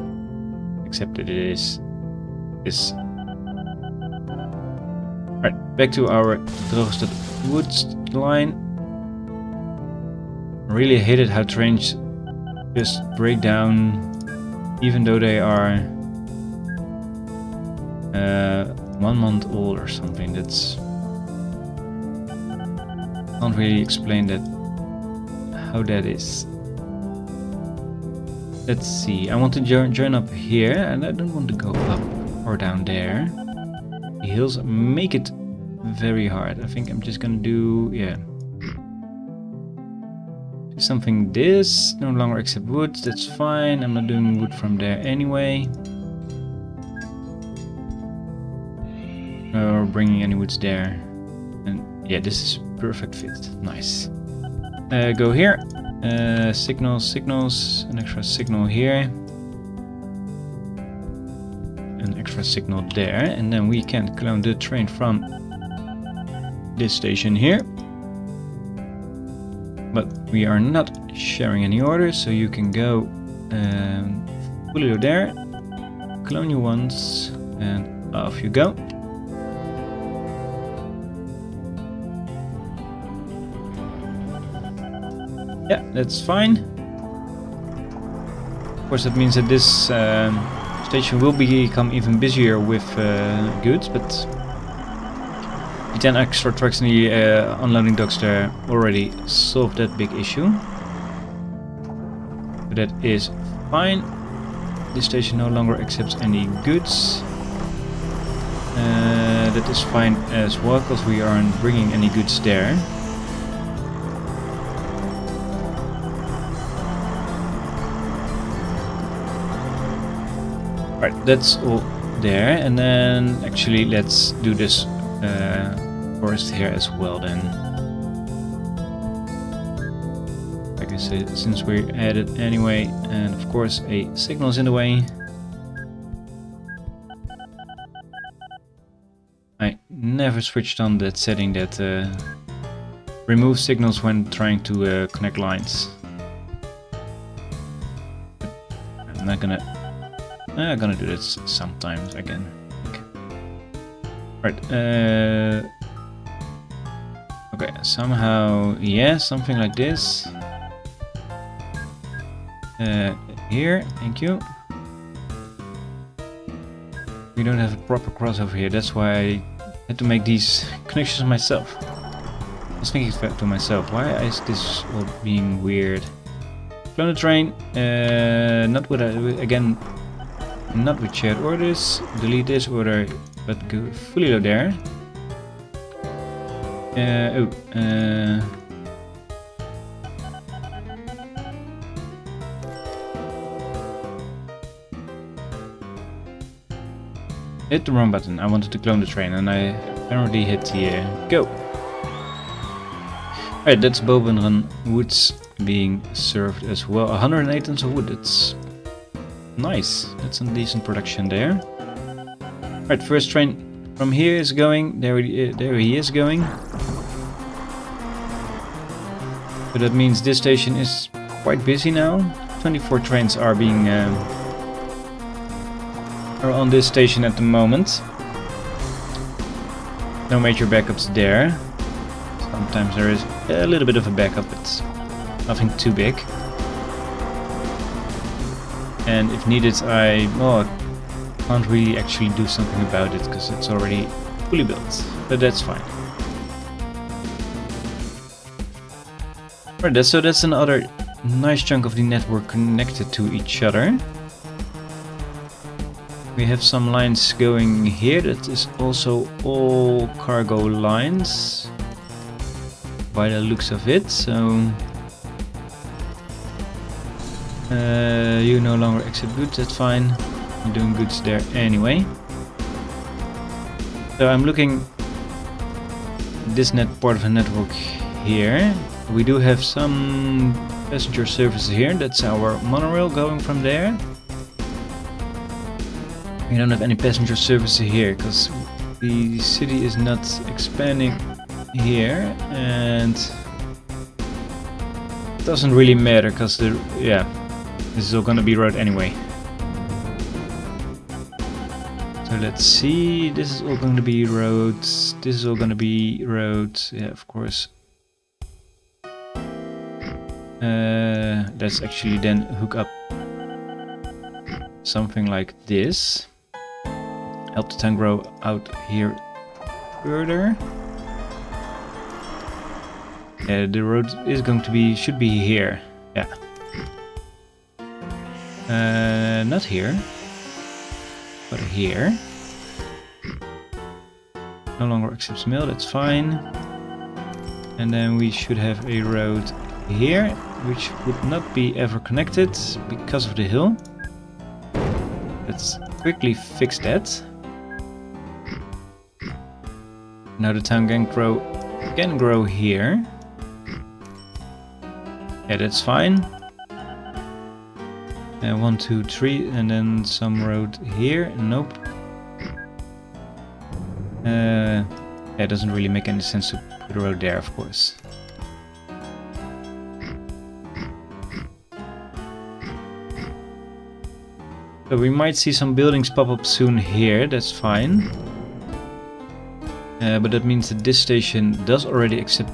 accept that it is this. Right, back to our droogste woods line. I really hated how trains just break down, even though they are 1 month old or something. That's can't really explain that how that is. Let's see. I want to join up here, and I don't want to go up or down there. The hills make it very hard. I think I'm just gonna do, yeah, do something this. No longer accept woods. That's fine. I'm not doing wood from there anyway. Or bringing any woods there. And yeah, this is perfect fit. Nice. Go here. Signals. An extra signal here. An extra signal there. And then we can clone the train from this station here. But we are not sharing any orders, so you can go Julio there. Clone you once, and off you go. Yeah, that's fine. Of course, that means that this station will become even busier with goods, but the 10 extra trucks in the unloading docks there already solved that big issue. But that is fine. This station no longer accepts any goods. That is fine as well, because we aren't bringing any goods there. Right, that's all there, and then actually let's do this forest here as well then. Like I said, since we're at it anyway, and of course a signal's in the way. I never switched on that setting that removes signals when trying to connect lines. I'm not gonna I'm gonna do this sometimes again. Right. Okay. Somehow, yeah, something like this. Here, thank you. We don't have a proper crossover here. That's why I had to make these connections myself. I was thinking to myself, why is this all being weird? Clone the train. Not with again. Not with shared orders. Delete this order, but go fully load there. Hit the wrong button. I wanted to clone the train and I apparently hit the go. Alright, that's Bovenrun woods being served as well. 108 tons of wood, that's nice. That's a decent production there. Alright, first train from here is going. There he is going. So that means this station is quite busy now. 24 trains are being are on this station at the moment. No major backups there. Sometimes there is a little bit of a backup, but nothing too big. And if needed, I can't really actually do something about it because it's already fully built. But that's fine. Right, so that's another nice chunk of the network connected to each other. We have some lines going here. That is also all cargo lines by the looks of it. So you no longer accept goods, that's fine. You're doing goods there anyway. So I'm looking this part of the network here. We do have some passenger services here. That's our monorail going from there. We don't have any passenger services here because the city is not expanding here, and it doesn't really matter because this is all gonna be road anyway. So let's see, this is all going to be roads, this is all gonna be roads, yeah, of course. Let's actually then hook up something like this. Help the town grow out here further. Yeah, the road is going to be, should be here. Yeah. Not here, but here. No longer accepts mail, that's fine. And then we should have a road here, which would not be ever connected because of the hill. Let's quickly fix that. Now the town can grow here. Yeah, that's fine. 1, 2, 3, and then some road here. Nope. Yeah, it doesn't really make any sense to put a road there, of course. So we might see some buildings pop up soon here, that's fine. But that means that this station does already accept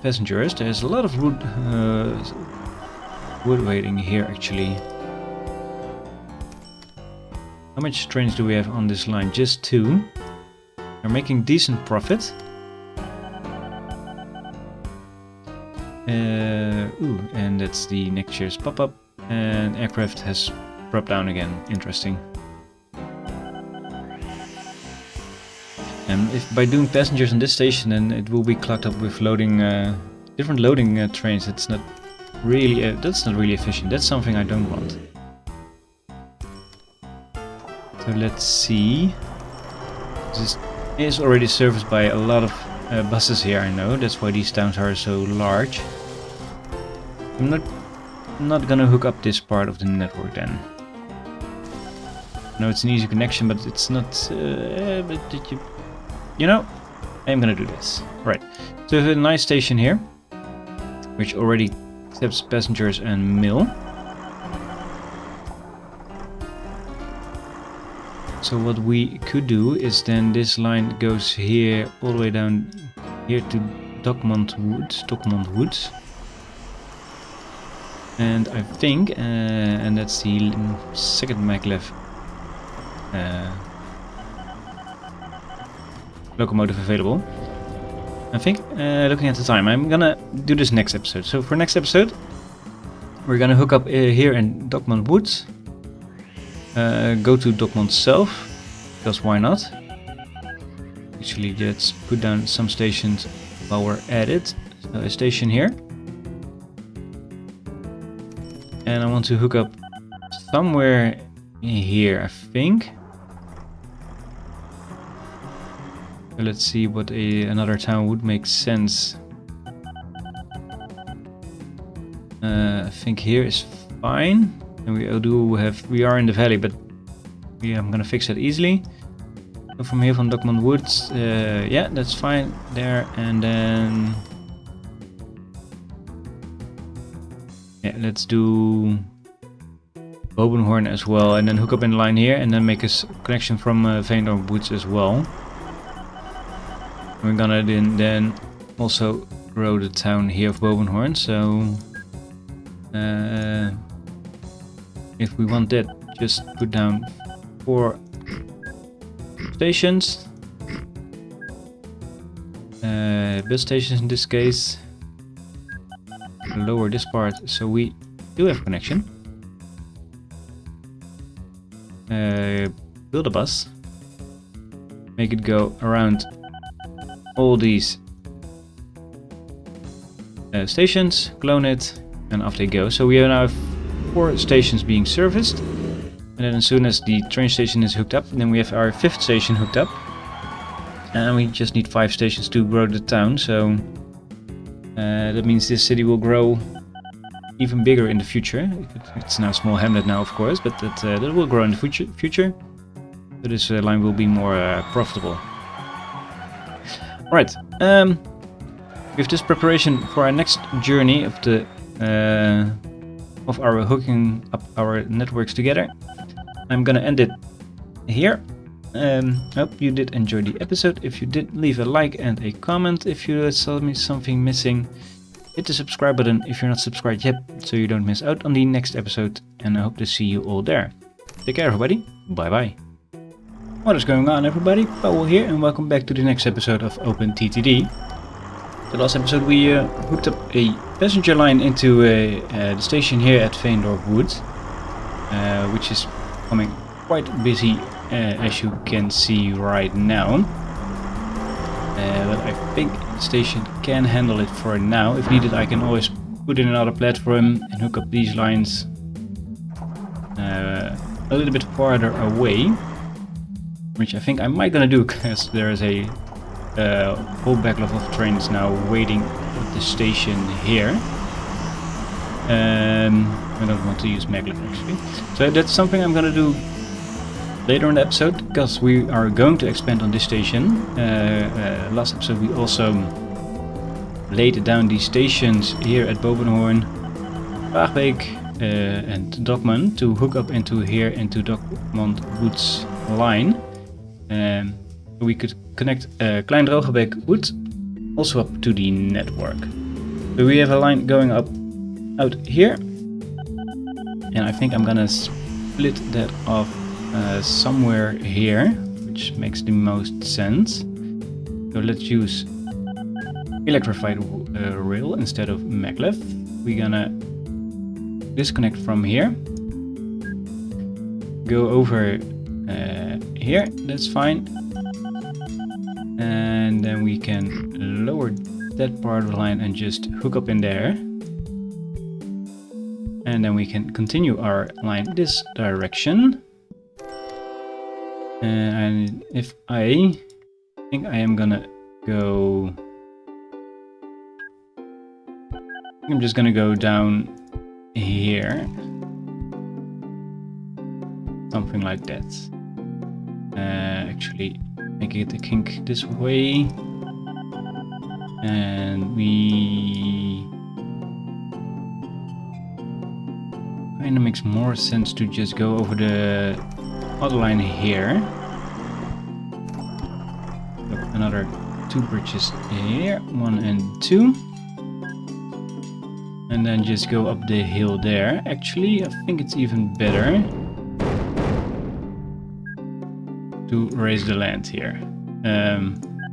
passengers. There's a lot of wood waiting here actually. How much trains do we have on this line? Just 2. We're making decent profit. And that's the next year's pop-up. And aircraft has dropped down again. Interesting. And if by doing passengers on this station, then it will be clogged up with loading different loading trains. It's not really that's not really efficient. That's something I don't want. So let's see. This is already serviced by a lot of buses here. I know that's why these towns are so large. I'm not gonna hook up this part of the network then. No, it's an easy connection, but it's not. But did you know, I'm gonna do this. Right. So we have a nice station here, which already accepts passengers and mail. So what we could do is then this line goes here all the way down here to Dockmont Woods. And I think, and that's the second maglev locomotive available. I think, looking at the time, I'm gonna do this next episode. So for next episode, we're gonna hook up here in Dockmont Woods. go to Dokmond Self, because why not? Actually, let's put down some stations while we're at it. So a station here. And I want to hook up somewhere here, I think. So let's see what another town would make sense. I think here is fine. And we are in the valley, but yeah, I'm gonna fix that easily. So from here, from Dokmond Woods, yeah, that's fine there. And then yeah, let's do Bobenhorn as well, and then hook up in the line here, and then make a connection from Veendorp Woods as well. We're gonna then also grow the town here of Bobenhorn. So if we want that, just put down 4 stations, bus stations in this case. Lower this part so we do have connection. Build a bus, make it go around all these stations, clone it, and off they go. So we now have 4 stations being serviced, and then as soon as the train station is hooked up, then we have our 5th station hooked up, and we just need 5 stations to grow the town. So that means this city will grow even bigger in the future. It's now a small hamlet now, of course, but that will grow in the future. So this line will be more profitable. Right, with this preparation for our next journey of the of our hooking up our networks together, I'm gonna end it here. Hope you did enjoy the episode. If you did, leave a like and a comment. If you saw me something missing, hit the subscribe button if you're not subscribed yet, so you don't miss out on the next episode, and I hope to see you all there. Take care, everybody. Bye bye. What is going on, everybody? Powell here, and welcome back to the next episode of OpenTTD. The last episode we hooked up a passenger line into the station here at Veendorp Woods, which is becoming quite busy, as you can see right now. But I think the station can handle it for now. If needed, I can always put in another platform and hook up these lines a little bit farther away, which I think I might gonna do, because there is a whole backlog of trains now waiting at the station here. I don't want to use maglev actually, so that's something I'm gonna do later in the episode, because we are going to expand on this station. Last episode we also laid down these stations here at Bobenhorn, Vaagbeek, and Dokmond to hook up into here into Dokmond Woods line. We could connect Klein Drogebeek Wood also up to the network. So we have a line going up out here, and I think I'm gonna split that off somewhere here, which makes the most sense. So let's use electrified rail instead of maglev. We're gonna disconnect from here, go over here, that's fine, and then we can lower that part of the line and just hook up in there, and then we can continue our line this direction. And if I think I am gonna go, I'm just gonna go down here, something like that. Actually, make it a kink this way, and we kinda makes more sense to just go over the other line here. So another 2 bridges here, 1 and 2. And then just go up the hill there. Actually, I think it's even better to raise the land here,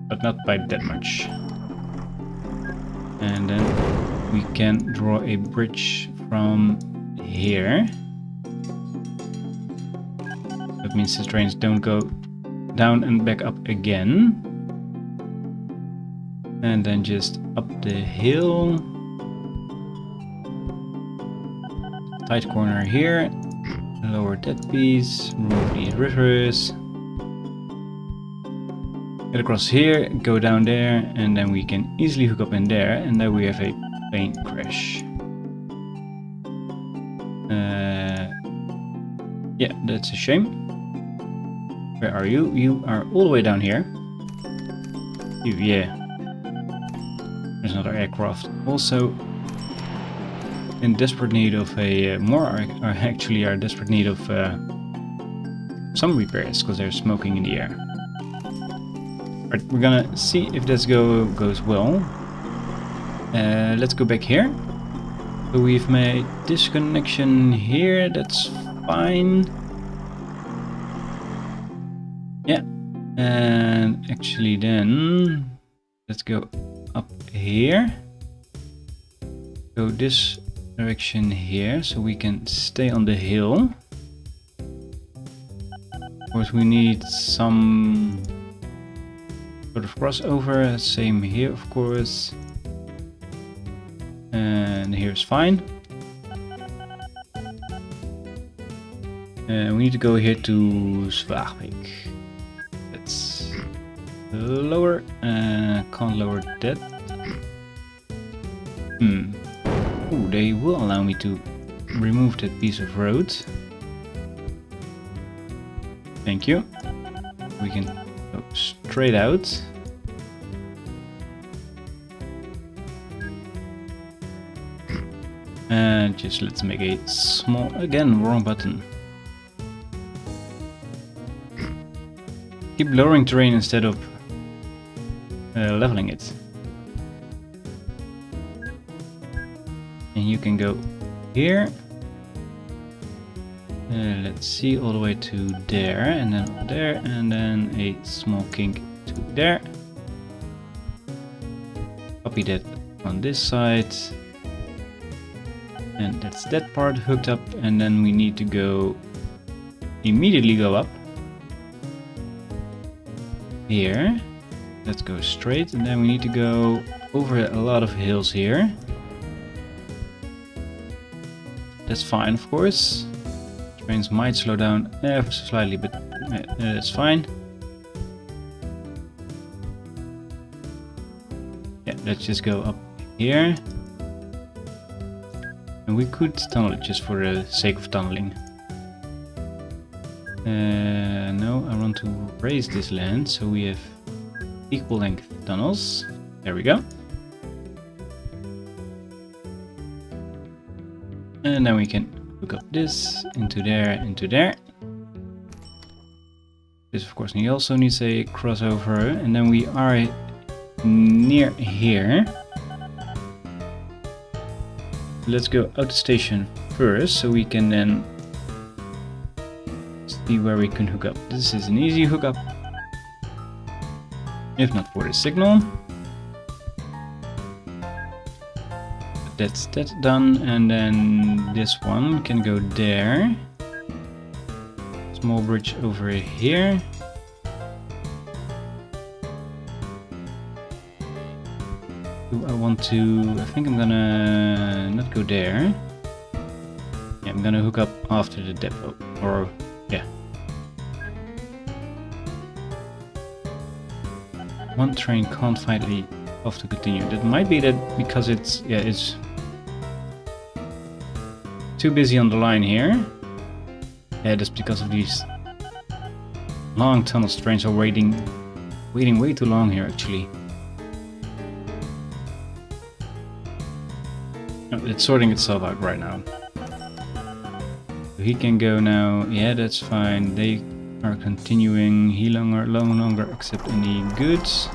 but not by that much. And then we can draw a bridge from here. That means the trains don't go down and back up again. And then just up the hill. Tight corner here. Lower that piece. Remove these rivers. Get across here, go down there, and then we can easily hook up in there, and then we have a plane crash. Yeah, that's a shame. Where are you? You are all the way down here. You, yeah. There's another aircraft. Also in desperate need of a actually are desperate need of some repairs because they're smoking in the air. Right, we're gonna see if this goes well. Let's go back here. So we've made this connection here, that's fine. Yeah, and actually then, let's go up here. Go this direction here, so we can stay on the hill. Of course we need some sort of crossover, same here of course. And here's fine. We need to go here to Zwaagwijk. Let's lower, can't lower that. Ooh, they will allow me to remove that piece of road. Thank you. We can go straight out. And just let's make a small, again, wrong button. Keep lowering terrain instead of leveling it. And you can go here. Let's see, all the way to there, and then up there, and then a small kink to there. Copy that on this side. And that's that part hooked up, and then we need to go immediately go up here. Let's go straight, and then we need to go over a lot of hills here. That's fine, of course. Trains might slow down ever so slightly, but that's fine. Yeah, let's just go up here. And we could tunnel it just for the sake of tunneling. No, I want to raise this land so we have equal length tunnels. There we go. And then we can hook up this into there, into there. This of course also needs a crossover, and then we are near here. Let's go out the station first, so we can then see where we can hook up. This is an easy hookup, if not for the signal. But that's that done, and then this one can go there. Small bridge over here. I want to, I think I'm gonna not go there. Yeah, I'm gonna hook up after the depot, or yeah. One train can't finally off to continue. That might be that because it's, yeah, it's too busy on the line here. Yeah, that's because of these long tunnels. Trains are waiting way too long here actually. It's sorting itself out right now. He can go now. Yeah, that's fine. They are continuing. He no longer accept any goods.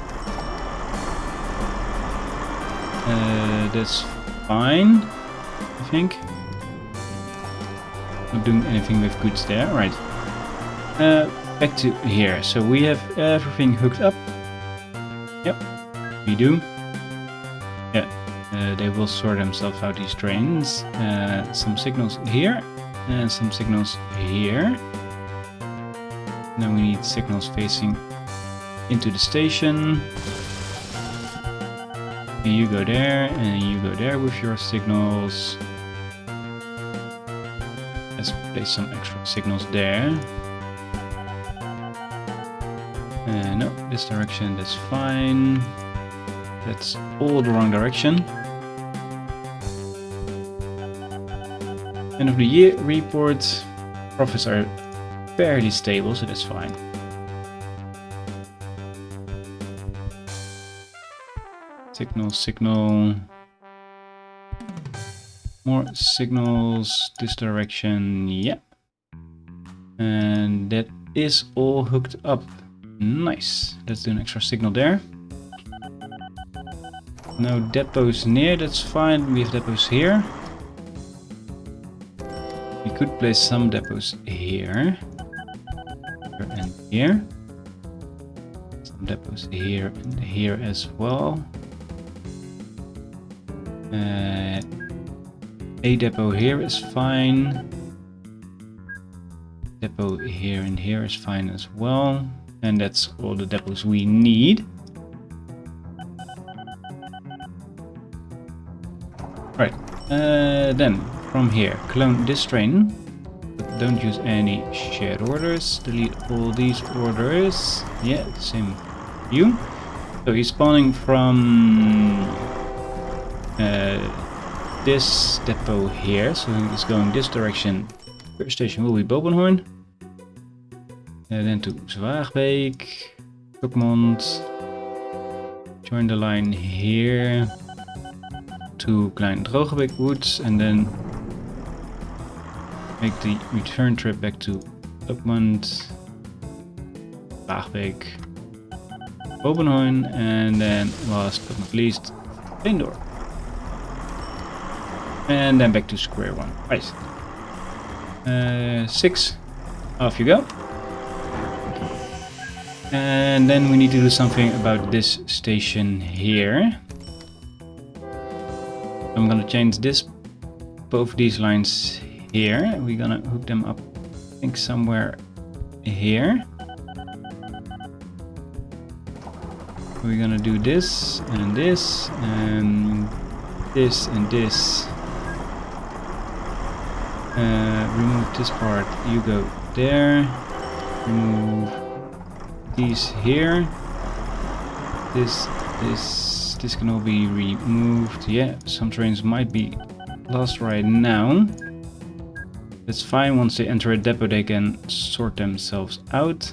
That's fine, I think. Not doing anything with goods there. Right. Back to here. So we have everything hooked up. Yep, we do. Yeah. They will sort themselves out, these trains. Some signals here and some signals here. Then we need signals facing into the station. You go there and you go there with your signals. Let's place some extra signals there. No, this direction, that's fine. That's all the wrong direction. End of the year report. Profits are fairly stable, so that's fine. Signal. More signals this direction, yeah. And that is all hooked up. Nice. Let's do an extra signal there. No depots near, that's fine. We have depots here. We could place some depots here. And here. Some depots here and here as well. A depot here is fine. Depot here and here is fine as well. And that's all the depots we need. Right, then from here, clone this train. But don't use any shared orders. Delete all these orders. Yeah, same view. So he's spawning from this depot here. So he's going this direction. First station will be Bobenhorn. Then to Zwaagbeek, Kokmond. Join the line here to Klein Drogebeek Woods, and then make the return trip back to Kokmond, Zwaagbeek, Bobenhorn, and then last but not least, Veendorp. And then back to square one. Right. 6. Off you go. And then we need to do something about this station here. I'm gonna change both these lines here. We're gonna hook them up, I think somewhere here. We're gonna do this and this and this and this. Remove this part, you go there. Remove these here. This can all be removed. Yeah, some trains might be lost right now. That's fine. Once they enter a depot, they can sort themselves out.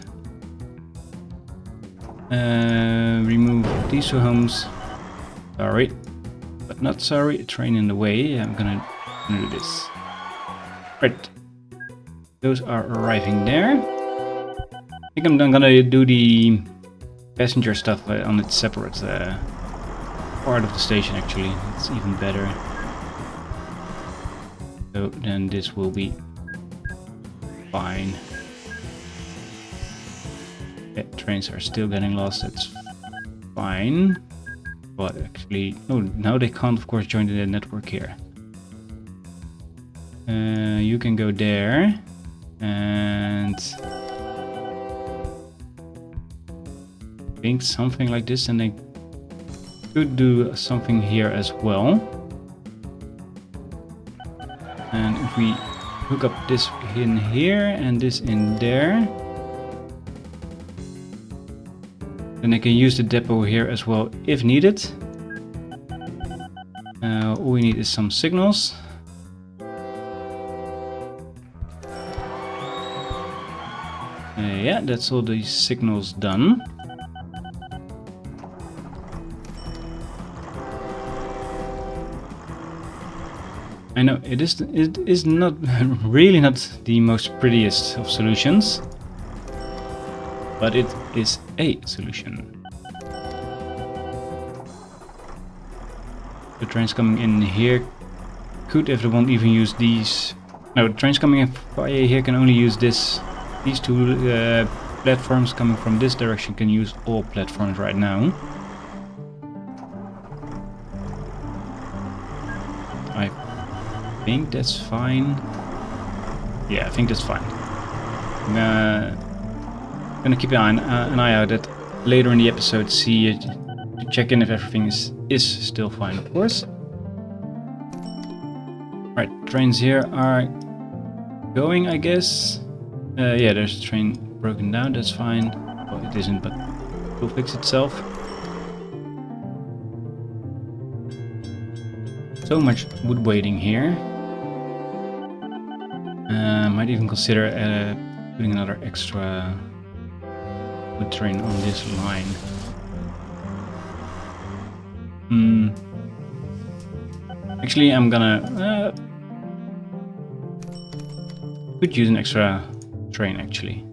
Remove these two homes. Sorry, but not sorry. A train in the way. I'm gonna do this. Right. Those are arriving there. I think I'm gonna do the passenger stuff on its separate part of the station, actually. It's even better. So then this will be fine. Yeah, trains are still getting lost, that's fine. But actually, oh, now they can't of course join the network here. You can go there and I think something like this, and they could do something here as well. And if we hook up this in here and this in there, then I can use the depot here as well if needed. All we need is some signals. Yeah, that's all the signals done. I know it is not really not the most prettiest of solutions, but it is a solution. The trains coming in here could, if they won't even use these. No, the trains coming in via here can only use this. These two platforms coming from this direction can use all platforms right now. I think that's fine. Yeah, I think that's fine. Gonna keep an eye out at later in the episode, see to check in if everything is still fine, of course. Right, trains here are going, I guess. Yeah, there's a train broken down, that's fine. Well, it isn't, but it will fix itself. So much wood waiting here. Might even consider putting another extra wood train on this line. Actually, I'm gonna could use an extra train actually.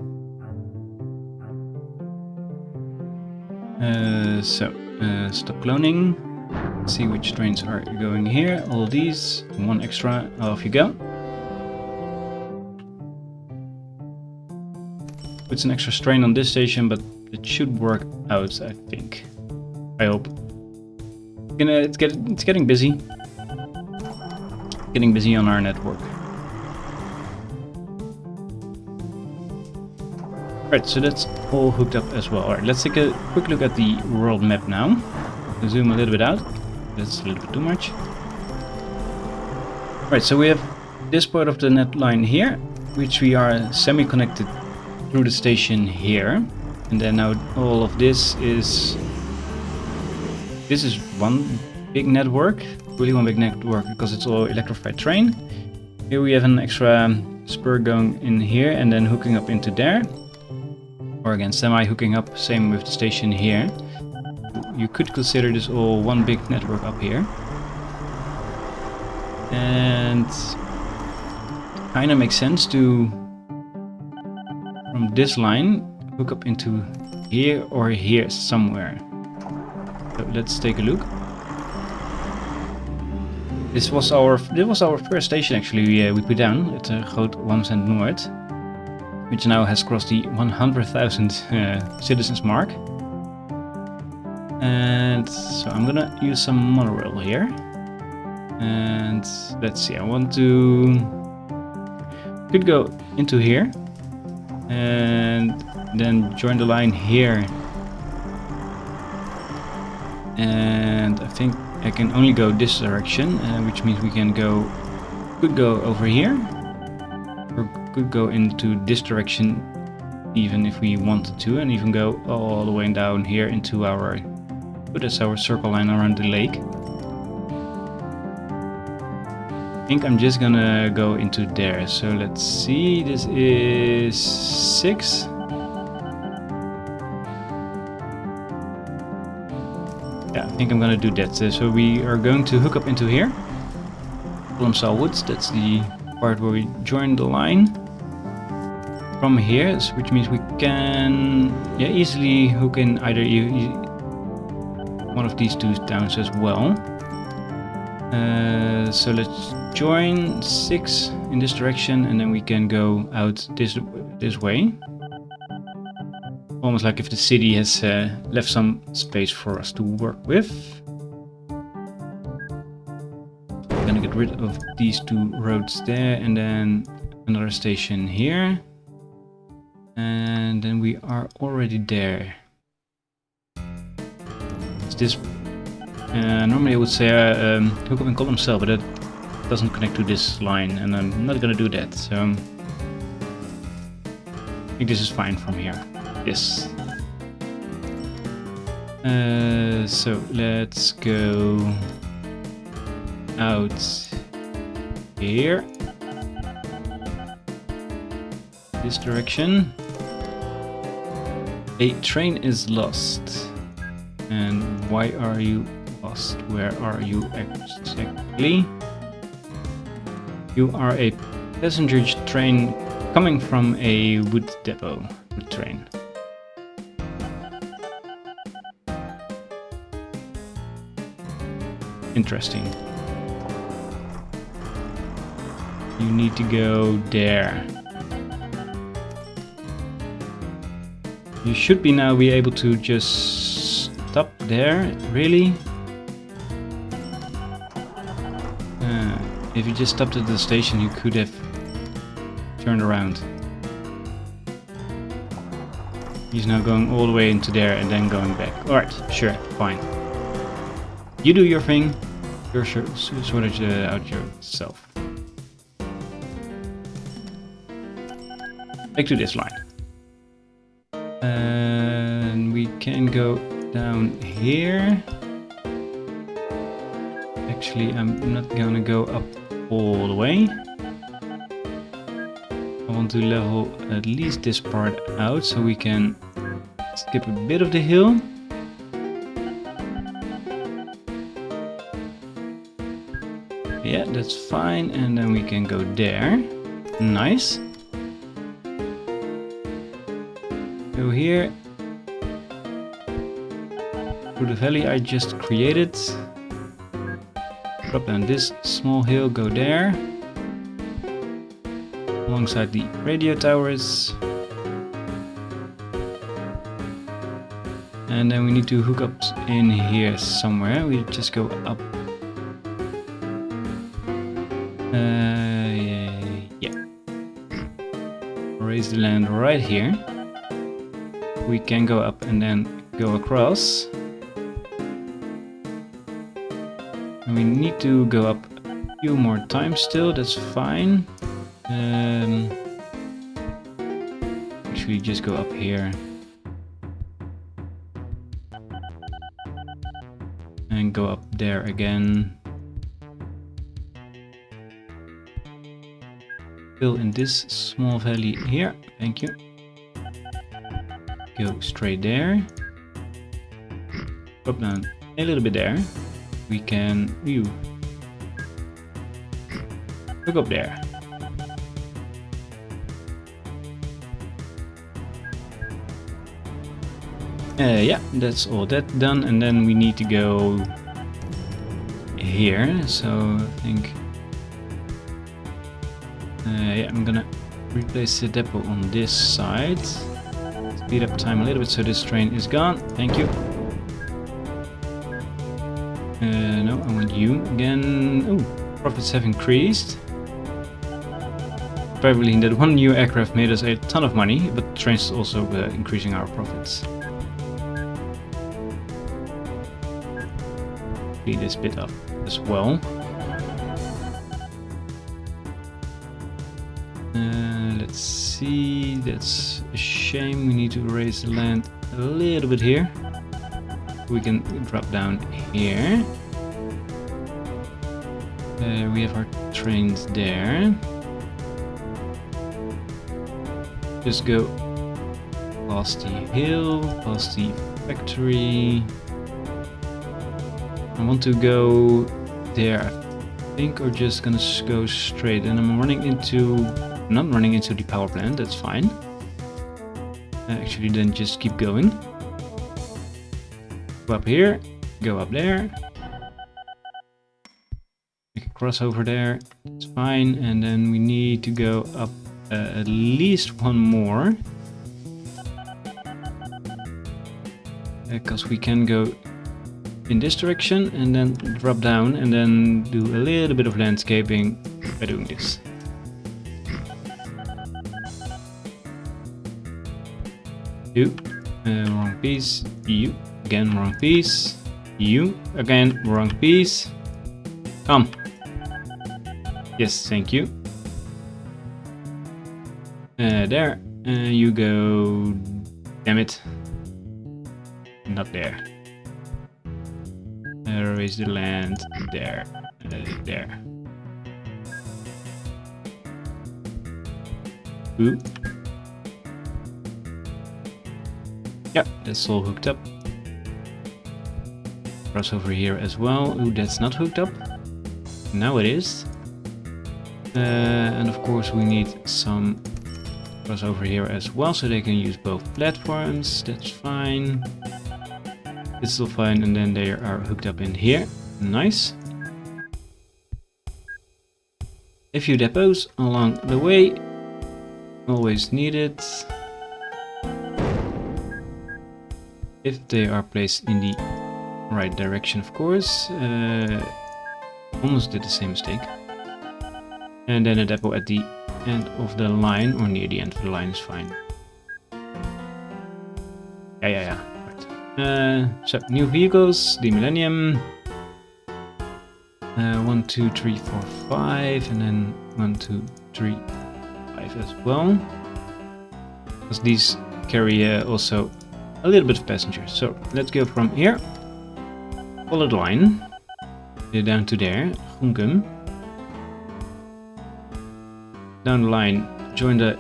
Stop cloning. See which trains are going here. All these, one extra. Off you go. Puts an extra strain on this station, but it should work out, I think. I hope. It's getting busy. Getting busy on our network. Right, so that's all hooked up as well. Alright, let's take a quick look at the world map now. Zoom a little bit out. That's a little bit too much. Right, so we have this part of the net line here, which we are semi-connected through the station here. And then now all of this is one big network, really one big network because it's all electrified train. Here we have an extra spur going in here and then hooking up into there. Or again, semi-hooking up, same with the station here. You could consider this all one big network up here. And kinda makes sense to, from this line, hook up into here or here somewhere. So let's take a look. This was our first station actually we put down at Groot Wamsend Noord, which now has crossed the 100,000 citizens mark. And so I'm gonna use some monorail here. And let's see, I want to could go into here and then join the line here. And I think I can only go this direction, which means we could go over here, or could go into this direction even if we wanted to, and even go all the way down here into our, that's our circle line around the lake. I think I'm just gonna go into there. So let's see, this is 6. Yeah, I think I'm gonna do that. So we are going to hook up into here. Columnsal Woods, that's the part where we join the line. From here, which means we can easily hook in either one of these two towns as well. So let's join 6 in this direction and then we can go out this way. Almost like if the city has left some space for us to work with. I'm gonna get rid of these 2 roads there and then another station here. And then we are already there. Is this... normally I would say hook up in Columnsal, but that doesn't connect to this line and I'm not gonna do that. So I think this is fine from here. Yes. So let's go out here. This direction. A train is lost. And why are you lost? Where are you exactly? You are a passenger train coming from a wood depot. Wood train. Interesting. You need to go there. You should now be able to just stop there, really? If you just stopped at the station, you could have turned around. He's now going all the way into there and then going back. Alright, sure, fine. You do your thing. You're sort it out yourself. Back to this line. And we can go down here. Actually, I'm not gonna go up all the way. I want to level at least this part out so we can skip a bit of the hill. Yeah, that's fine. And then we can go there. Nice. Go here. Through the valley I just created. Drop down this small hill, go there. Alongside the radio towers. And then we need to hook up in here somewhere. We just go up. Yeah. Raise the land right here. We can go up and then go across. And we need to go up a few more times still, that's fine. Actually just go up here. And go up there again. Fill in this small valley here, thank you. Go straight there. Up down a little bit there. We can hook up there. Yeah, that's all that done, and then we need to go here. So I think yeah, I'm gonna replace the depot on this side. Speed up time a little bit so this train is gone. Thank you. No, I want you again. Oh, profits have increased. Probably that one new aircraft made us a ton of money, but trains is also increasing our profits. Speed this bit up as well. Let's see, that's a shame. We need to raise the land a little bit here. We can drop down here. We have our trains there. Just go past the hill, past the factory. I want to go there, I think, or just gonna go straight. And I'm running into, not running into the power plant, that's fine. Actually, then just keep going. Go up here, go up there. Make a crossover there, it's fine. And then we need to go up at least one more. Because we can go in this direction and then drop down and then do a little bit of landscaping by doing this. You, wrong piece. You, again wrong piece. You, again wrong piece. Come. Yes, thank you. There. You go. Damn it. Not there. Raise the land. There. There. Ooh. Yep, that's all hooked up. Cross over here as well. Ooh, that's not hooked up. Now it is. And of course we need some crossover here as well, so they can use both platforms. That's fine. It's still fine, and then they are hooked up in here. Nice. A few depots along the way. Always needed. If they are placed in the right direction, of course. Almost did the same mistake. And then a depot at the end of the line, or near the end of the line is fine. Yeah. Right. So new vehicles, the Millennium. 1, 2, 3, 4, 5, and then 1, 2, 3, 5 as well. Because these carry also a little bit of passengers. So let's go from here. Follow the line. Down to there. Groenkum. Down the line. Join the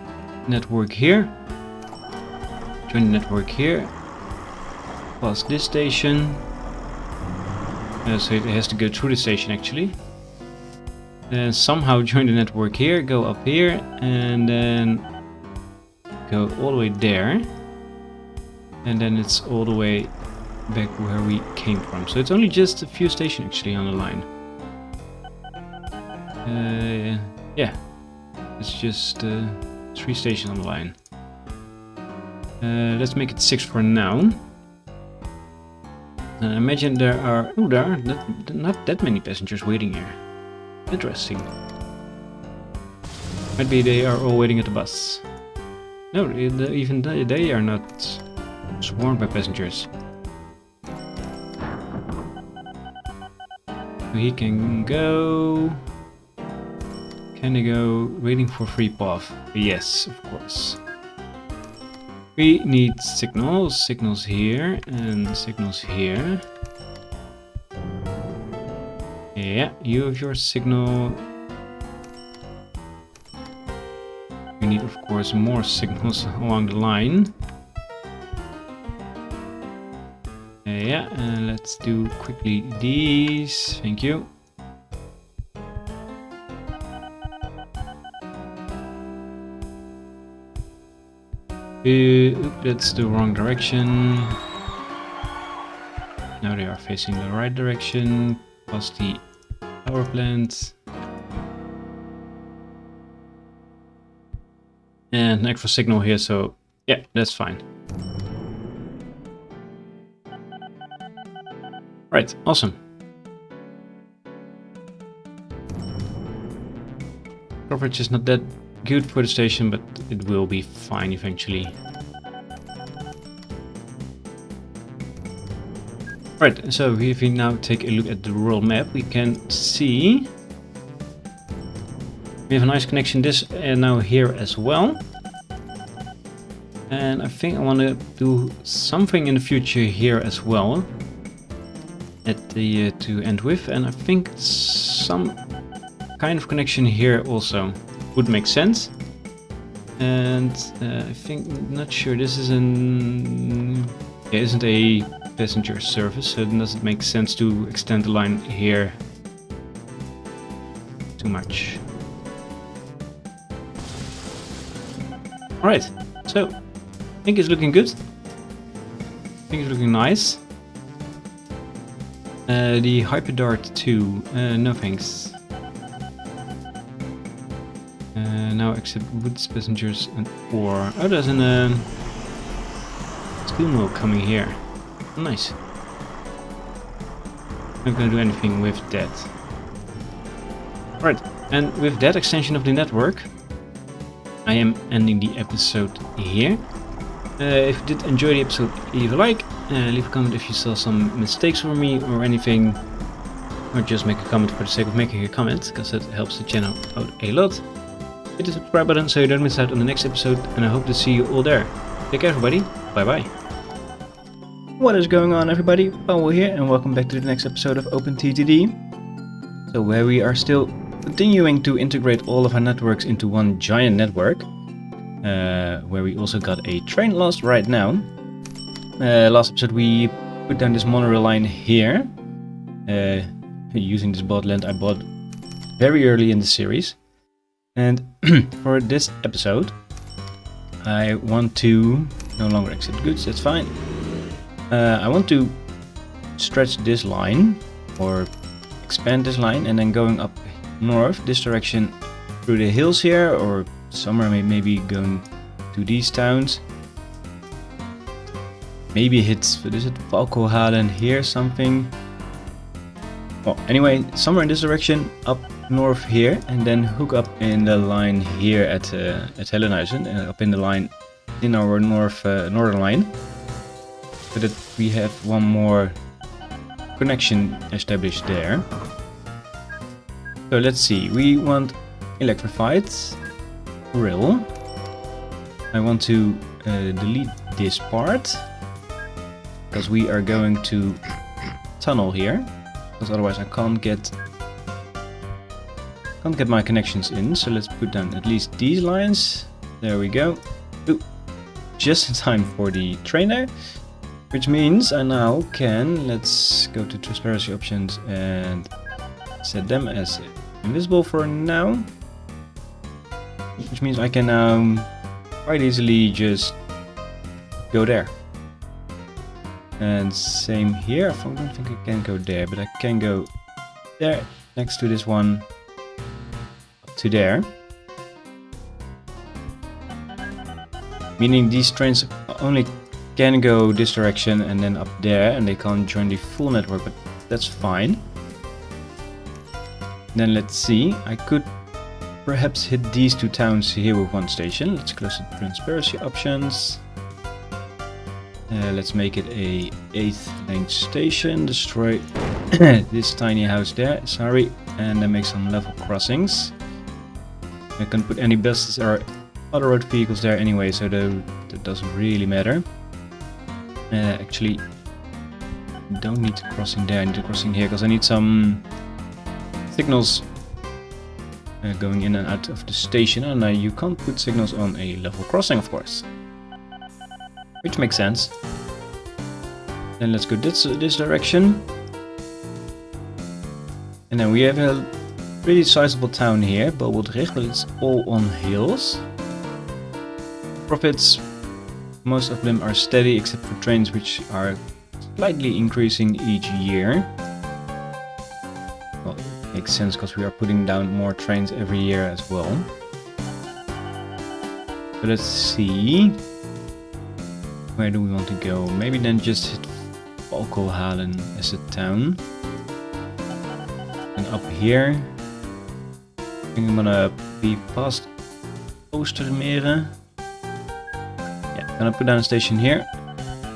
network here. Join the network here. Past this station. So it has to go through the station actually. Then somehow join the network here, go up here, and then go all the way there. And then it's all the way back where we came from. So it's only just a few stations actually on the line. Yeah, it's just 3 stations on the line. Let's make it 6 for now. I imagine there are not that many passengers waiting here. Interesting. Maybe they are all waiting at the bus. No, even they are not swarmed by passengers. He can go. Can they go waiting for free path? Yes, of course. We need signals, signals here and signals here. Yeah, you have your signal. We need, of course, more signals along the line. Yeah, and let's do quickly these. Thank you. That's the wrong direction. Now they are facing the right direction. Past the power plant. And an extra signal here, so yeah, that's fine. Right, awesome. Coverage is not that good for the station, but it will be fine eventually. Right, so if we now take a look at the world map, we can see we have a nice connection this and now here as well. And I think I want to do something in the future here as well at the to end with, and I think some kind of connection here also would make sense. And I think, not sure, this is isn't a passenger service, so it doesn't make sense to extend the line here too much. Alright, so I think it's looking good. I think it's looking nice. The Hyperdart 2, no thanks. Now accept goods, passengers and ore. Oh, there's an steel mill coming here. Nice. Not gonna do anything with that. Right, and with that extension of the network, I am ending the episode here. If you did enjoy the episode, leave a like, leave a comment if you saw some mistakes from me or anything, or just make a comment for the sake of making a comment, because that helps the channel out a lot. Hit the subscribe button so you don't miss out on the next episode, and I hope to see you all there. Take care everybody, bye bye. What is going on everybody, Powell here and welcome back to the next episode of OpenTTD. So where we are still continuing to integrate all of our networks into one giant network, where we also got a train lost right now. Last episode we put down this monorail line here, using this bot I bought very early in the series. And for this episode, I want to no longer accept goods, that's fine. I want to stretch this line, or expand this line, and then going up north, this direction, through the hills here, or somewhere maybe going to these towns. Maybe hit, what is it, Valkohalen here, something. Well, anyway, somewhere in this direction, up north here, and then hook up in the line here at Hellenhuizen, up in the line, in our northern line. so that we have one more connection established there. So let's see, we want electrified rail. I want to delete this part because we are going to tunnel here, because otherwise I can't get my connections in. So let's put down at least these lines. There we go. Ooh, just in time for the trainer, which means I now can, let's go to transparency options and set them as invisible for now, which means I can quite easily just go there. And same here. I don't think I can go there, but I can go there next to this one to there. Meaning these trains only can go this direction and then up there, and they can't join the full network, but that's fine. Then let's see, I could perhaps hit these two towns here with one station. Let's close the transparency options. Let's make it a 8th lane station. Destroy this tiny house there, sorry, and then make some level crossings. I can put any buses or other road vehicles there anyway, so that doesn't really matter. Actually, don't need a crossing there, I need a crossing here, because I need some signals going in and out of the station, and you can't put signals on a level crossing, of course. Which makes sense. Then let's go this direction. And then we have a pretty sizable town here, Bobeldrecht, but it's all on hills. Profits, most of them are steady except for trains, which are slightly increasing each year. Well, it makes sense because we are putting down more trains every year as well. So let's see. Where do we want to go? Maybe then just hit Valkohalen as a town. And up here, I think I'm gonna be past Oostermere. Yeah, gonna put down a station here.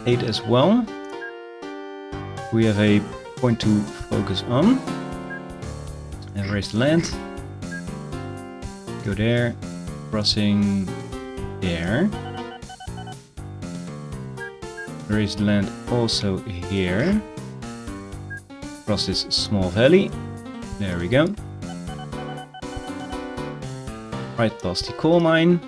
8 as well. We have a point to focus on. And raise the land. Go there. Crossing there. Raise the land also here. Across this small valley. There we go. Right past the coal mine.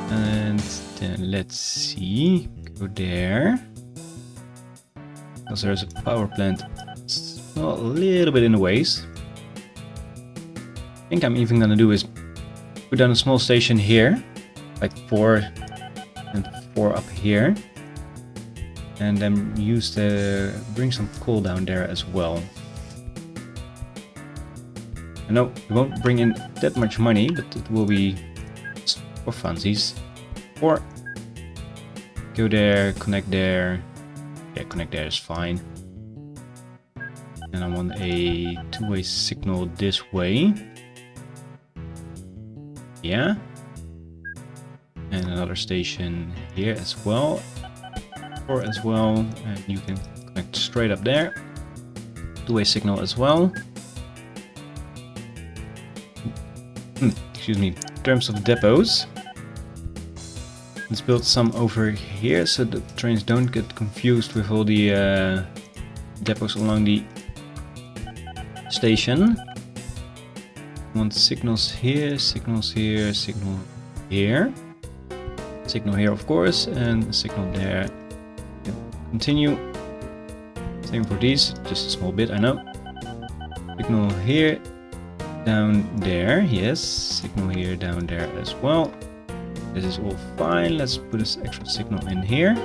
And then let's see. Go there. Because there's a power plant a little bit in the ways. I think I'm even gonna do is put down a small station here. Like 4 and 4 up here, and then bring some coal down there as well. I know it won't bring in that much money, but it will be for funsies. Or go there, connect there. Yeah, connect there is fine. And I want a 2-way signal this way. Yeah. And another station here as well, or as well, and you can connect straight up there. 2-way signal as well. Excuse me. In terms of depots, let's build some over here so the trains don't get confused with all the depots along the station. I want signals here, signal here. Signal here, of course, and a signal there. Continue. Same for these, just a small bit, I know. Signal here, down there, yes. Signal here, down there as well. This is all fine. Let's put this extra signal in here.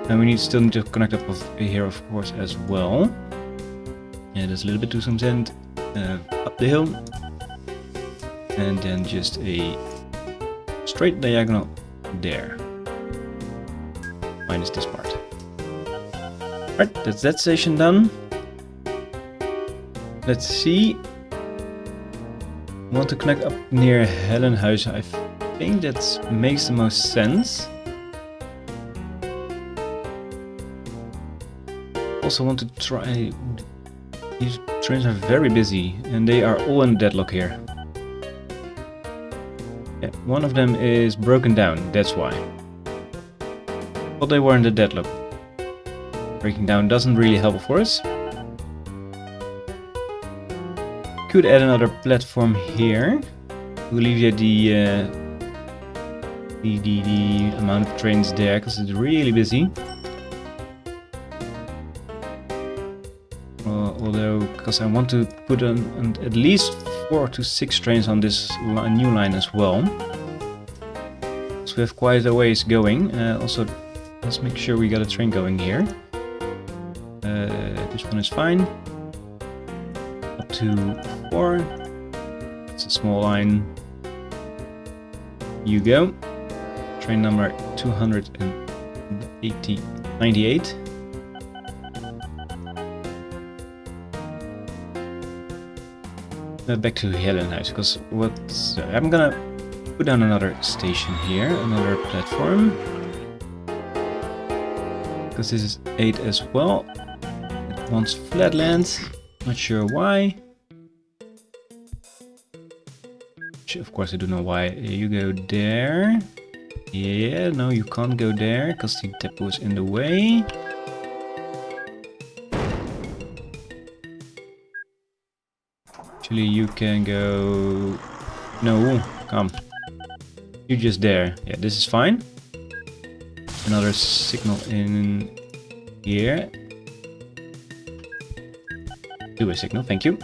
And we still need to connect up here, of course, as well. And there's a little bit to some end up the hill. And then just a straight diagonal there. Minus this part. Right, that's that station done. Let's see. I want to connect up near Hellenhuizen. I think that makes the most sense. Also want to try. These trains are very busy and they are all in deadlock here. Yeah, one of them is broken down, that's why. But they were in the deadlock. Breaking down doesn't really help, of course. Could add another platform here to alleviate the amount of trains there, because it's really busy. Although, because I want to put on at least 4 to 6 trains on this new line as well. So we have quite a ways going. Also, let's make sure we got a train going here. This one is fine. Up to 4. It's a small line. You go. Train number 298. Back to Helenhuis, because I'm gonna put down another station here, another platform. Because this is 8 as well. It wants flatland, not sure why. Of course I do know why. You go there. Yeah, no, you can't go there because the depot is in the way. Actually, you can go. No, come. You're just there. Yeah, this is fine. Another signal in here. Two-way signal, thank you.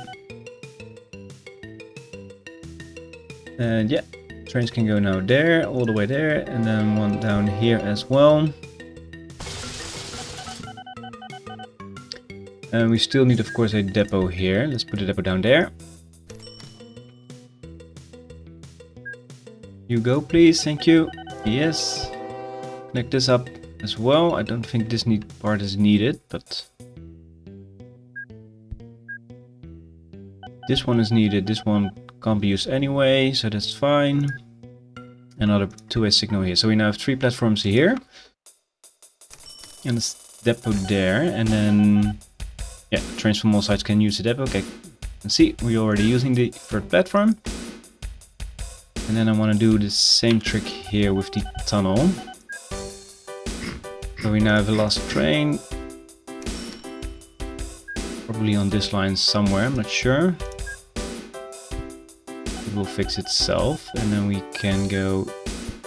And yeah, trains can go now there, all the way there, and then one down here as well. And we still need, of course, a depot here. Let's put the depot down there. You go, please, thank you. Yes. Connect this up as well. I don't think this part is needed, but this one is needed. This one can't be used anyway, so that's fine. Another two-way signal here. So we now have 3 platforms here. And this depot there. And then, yeah, trains from all sides can use the depot. Okay, you can see we're already using the 3rd platform. And then I want to do the same trick here with the tunnel. So we now have a last train. Probably on this line somewhere, I'm not sure. It will fix itself, and then we can go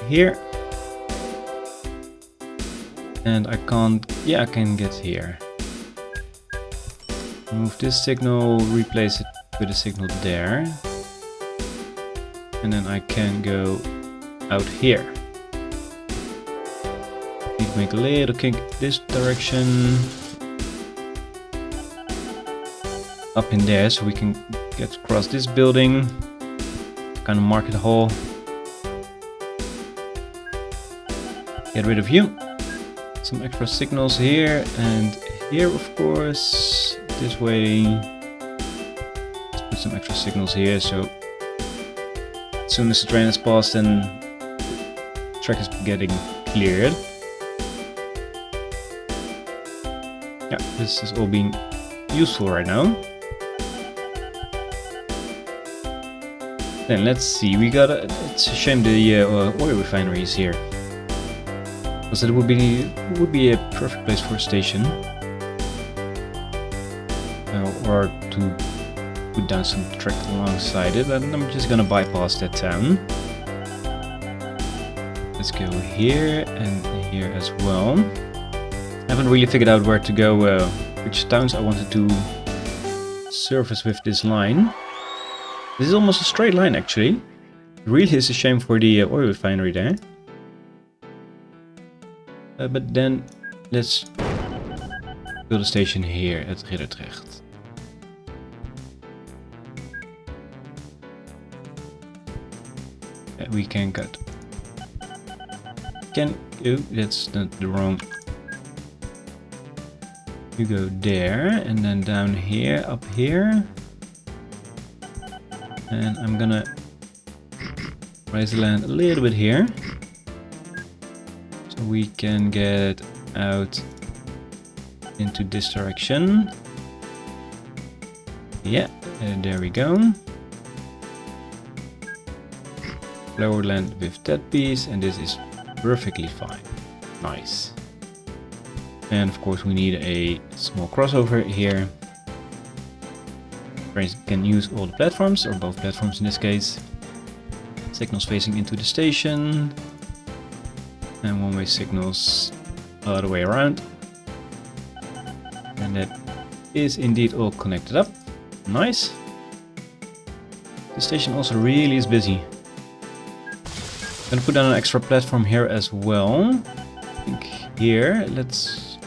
here. And I can't, yeah, I can get here. Move this signal, replace it with a signal there. And then I can go out here. Need to make a little kink this direction. Up in there, so we can get across this building. Kind of market hall. Get rid of you. Some extra signals here and here, of course. This way. Let's put some extra signals here, so as soon as the train has passed, then the track is getting cleared. Yeah, this is all being useful right now. Then let's see, we got it's a shame the oil refinery is here. Because it would be a perfect place for a station. Or to put down some track alongside it, and I'm just gonna bypass that town. Let's go here and here as well. I haven't really figured out where to go, which towns I wanted to service with this line. This is almost a straight line, actually. It really is a shame for the oil refinery there. But then let's build a station here at Riddertrecht. We can cut. Oh, that's not the wrong. You go there, and then down here, up here. And I'm gonna Raise the land a little bit here. So we can get out into this direction. Yeah, and there we go. Lower land with that piece, and this is perfectly fine. Nice. And of course we need a small crossover here. Trains can use all the platforms, or both platforms in this case. Signals facing into the station. And one-way signals all the way around. And that is indeed all connected up. Nice. The station also really is busy. Gonna put down an extra platform here as well. I think here, let's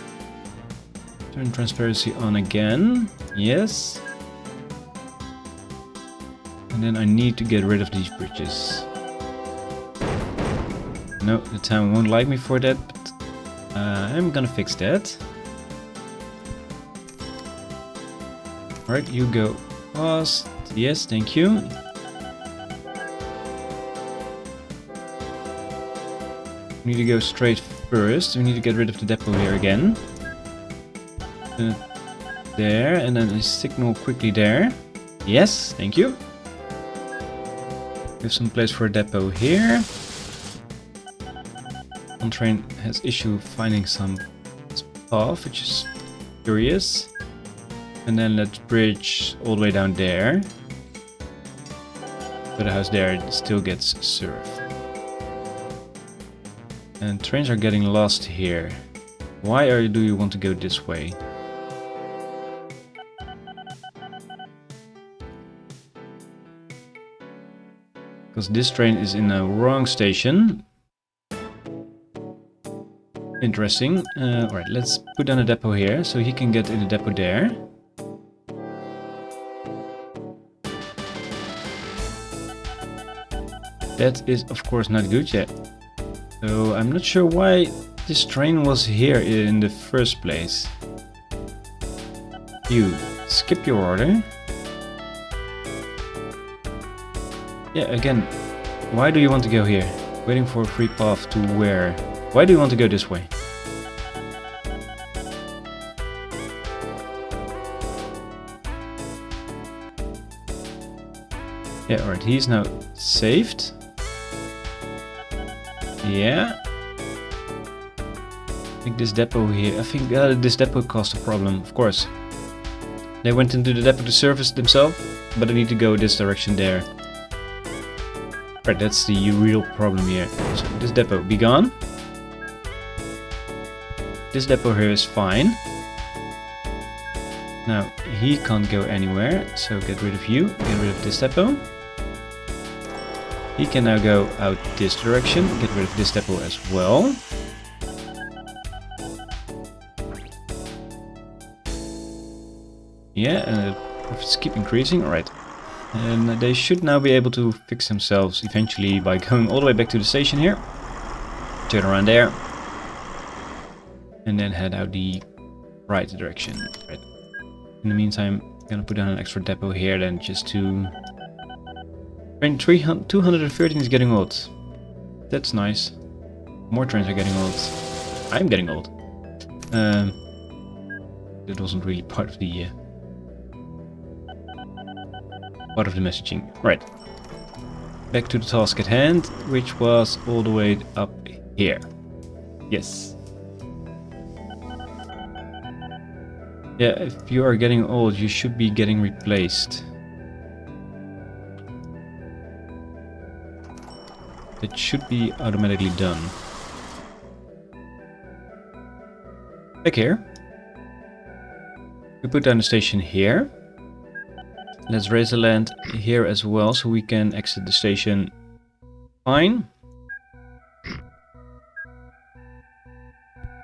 turn transparency on again. Yes. And then I need to get rid of these bridges. No, the town won't like me for that, but I'm gonna fix that. Alright, you go past. Yes, thank you. We need to go straight first. We need to get rid of the depot here again. There, and then a signal quickly there. Yes, thank you. We have some place for a depot here. One train has issue finding some path, which is curious. And then let's bridge all the way down there. So the house there still gets served. And trains are getting lost here. Why do you want to go this way? Because this train is in the wrong station. Interesting. Alright, let's put down a depot here so he can get in the depot there. That is of course not good yet. So I'm not sure why this train was here in the first place. You skip your order. Yeah, again, why do you want to go here? Waiting for a free path to where? Why do you want to go this way? Yeah, alright, he's now saved. Yeah. I think this depot here, this depot caused a problem, of course. They went into the depot to service themselves, but they need to go this direction there. Right, that's the real problem here. So this depot, be gone. This depot here is fine. Now, he can't go anywhere, so get rid of you, get rid of this depot. He can now go out this direction, get rid of this depot as well. Yeah, profits keep increasing, alright. And they should now be able to fix themselves eventually by going all the way back to the station here. Turn around there. And then head out the right direction. Right. In the meantime, I'm gonna put down an extra depot here then just to... Train 213 is getting old. That's nice. More trains are getting old. I'm getting old. That wasn't really part of the messaging. Right. Back to the task at hand, which was all the way up here. Yes. Yeah, if you are getting old, you should be getting replaced. That should be automatically done. Back here. We put down the station here. Let's raise the land here as well, so we can exit the station fine.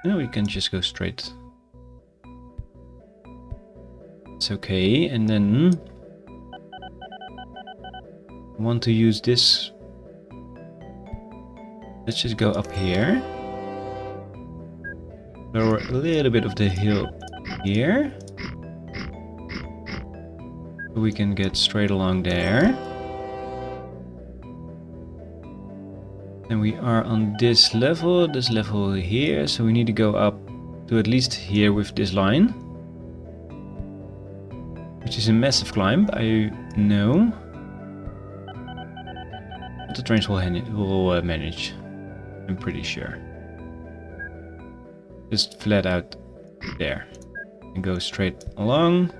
Now we can just go straight. It's okay, and then I want to use this. Let's just go up here. Lower a little bit of the hill here. We can get straight along there. And we are on this level here, so we need to go up to at least here with this line. Which is a massive climb, I know. But the trains will manage, I'm pretty sure. Just flat out there. And go straight along.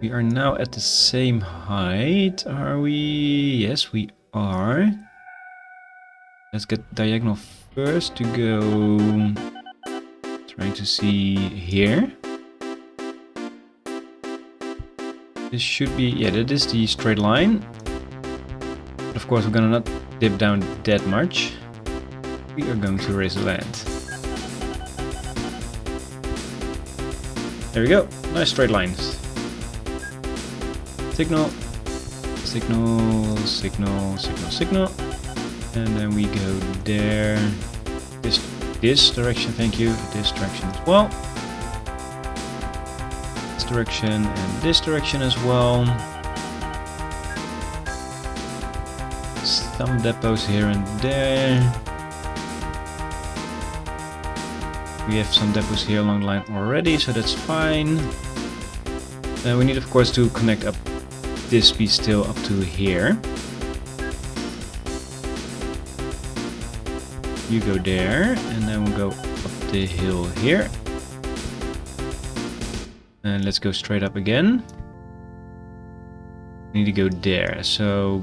We are now at the same height, are we? Yes, we are. Let's get diagonal first to go... Trying to see here. This should be... Yeah, that is the straight line. But of course, we're gonna not dip down that much. We are going to raise the land. There we go. Nice straight lines. Signal, signal, signal, signal, signal, and then we go there. This direction, thank you. This direction as well. This direction and this direction as well. Some depots here and there. We have some depots here along the line already, so that's fine. We need, of course, to connect up this piece still up to here. You go there, and then we'll go up the hill here. And let's go straight up again. We need to go there, so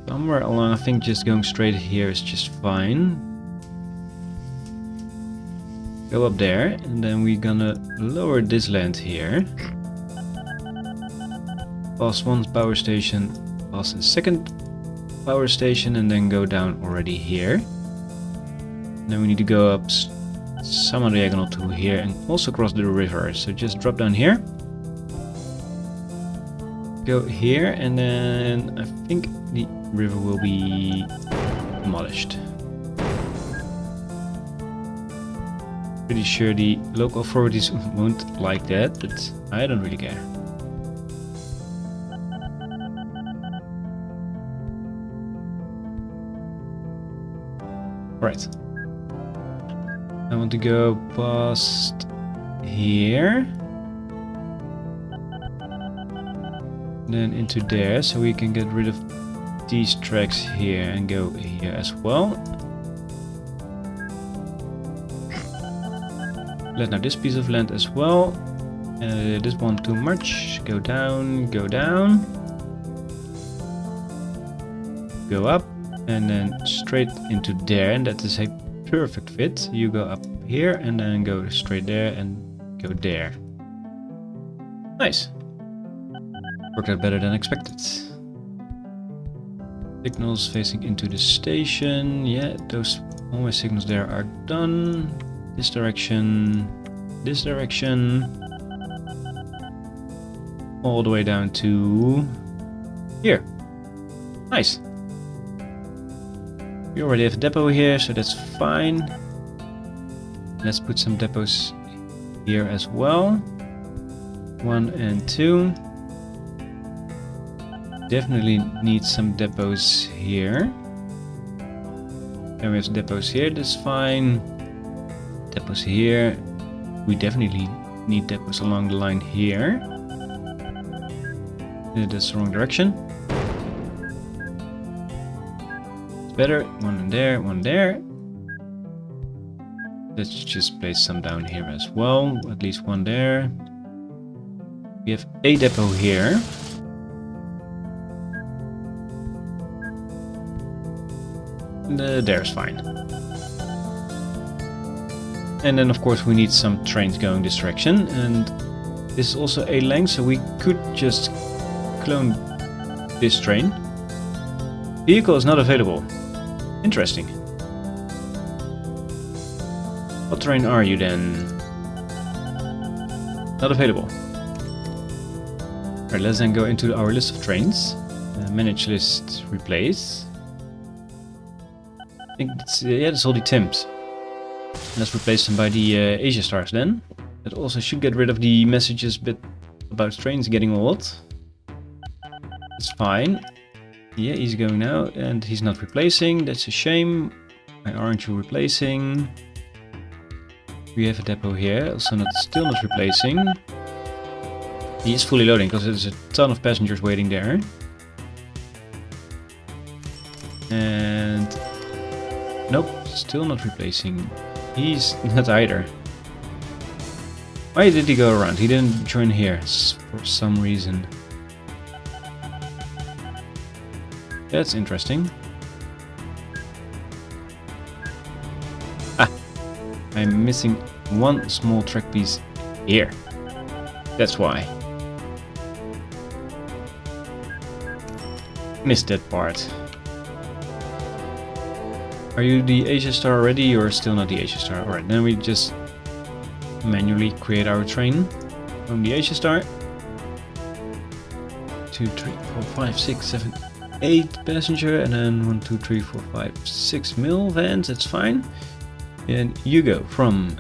somewhere along, I think just going straight here is just fine. Go up there, and then we're gonna lower this land here. Pass one power station, pass the second power station, and then go down already here. And then we need to go up some diagonal to here and also cross the river. So just drop down here. Go here, and then I think the river will be demolished. Pretty sure the local authorities won't like that, but I don't really care. Right. I want to go past here. Then into there, so we can get rid of these tracks here and go here as well. Let now this piece of land as well. This one too much. Go down, go down. Go up. And then straight into there, and that is a perfect fit. You go up here and then go straight there and go there. Nice. Worked out better than expected. Signals facing into the station. Yeah, all my signals there are done. This direction, this direction. All the way down to here. Nice. We already have a depot here, so that's fine. Let's put some depots here as well. 1 and 2. Definitely need some depots here. And we have depots here, that's fine. Depots here. We definitely need depots along the line here. That's the wrong direction. Better. One there, one there. Let's just place some down here as well. At least one there. We have a depot here. And there's fine. And then of course we need some trains going this direction. And this is also a length, so we could just clone this train. Vehicle is not available. Interesting. What train are you then? Not available. Alright, let's then go into our list of trains. Manage list, replace. I think it's, yeah, that's all the Tims. Let's replace them by the Asia Stars then. That also should get rid of the messages about trains getting old. It's fine. Yeah, he's going now, and he's not replacing. That's a shame. Why aren't you replacing? We have a depot here, also still not replacing. He is fully loading because there's a ton of passengers waiting there. And nope, still not replacing. He's not either. Why did he go around? He didn't join here for some reason. That's interesting. Ah, I'm missing one small track piece here. That's why. Missed that part. Are you the Asia Star already, or still not the Asia Star? Alright, then we just manually create our train from the Asia Star. 2, 3, 4, 5, 6, 7, 8 passenger, and then 1, 2, 3, 4, 5, 6 mil vans, that's fine. And you go from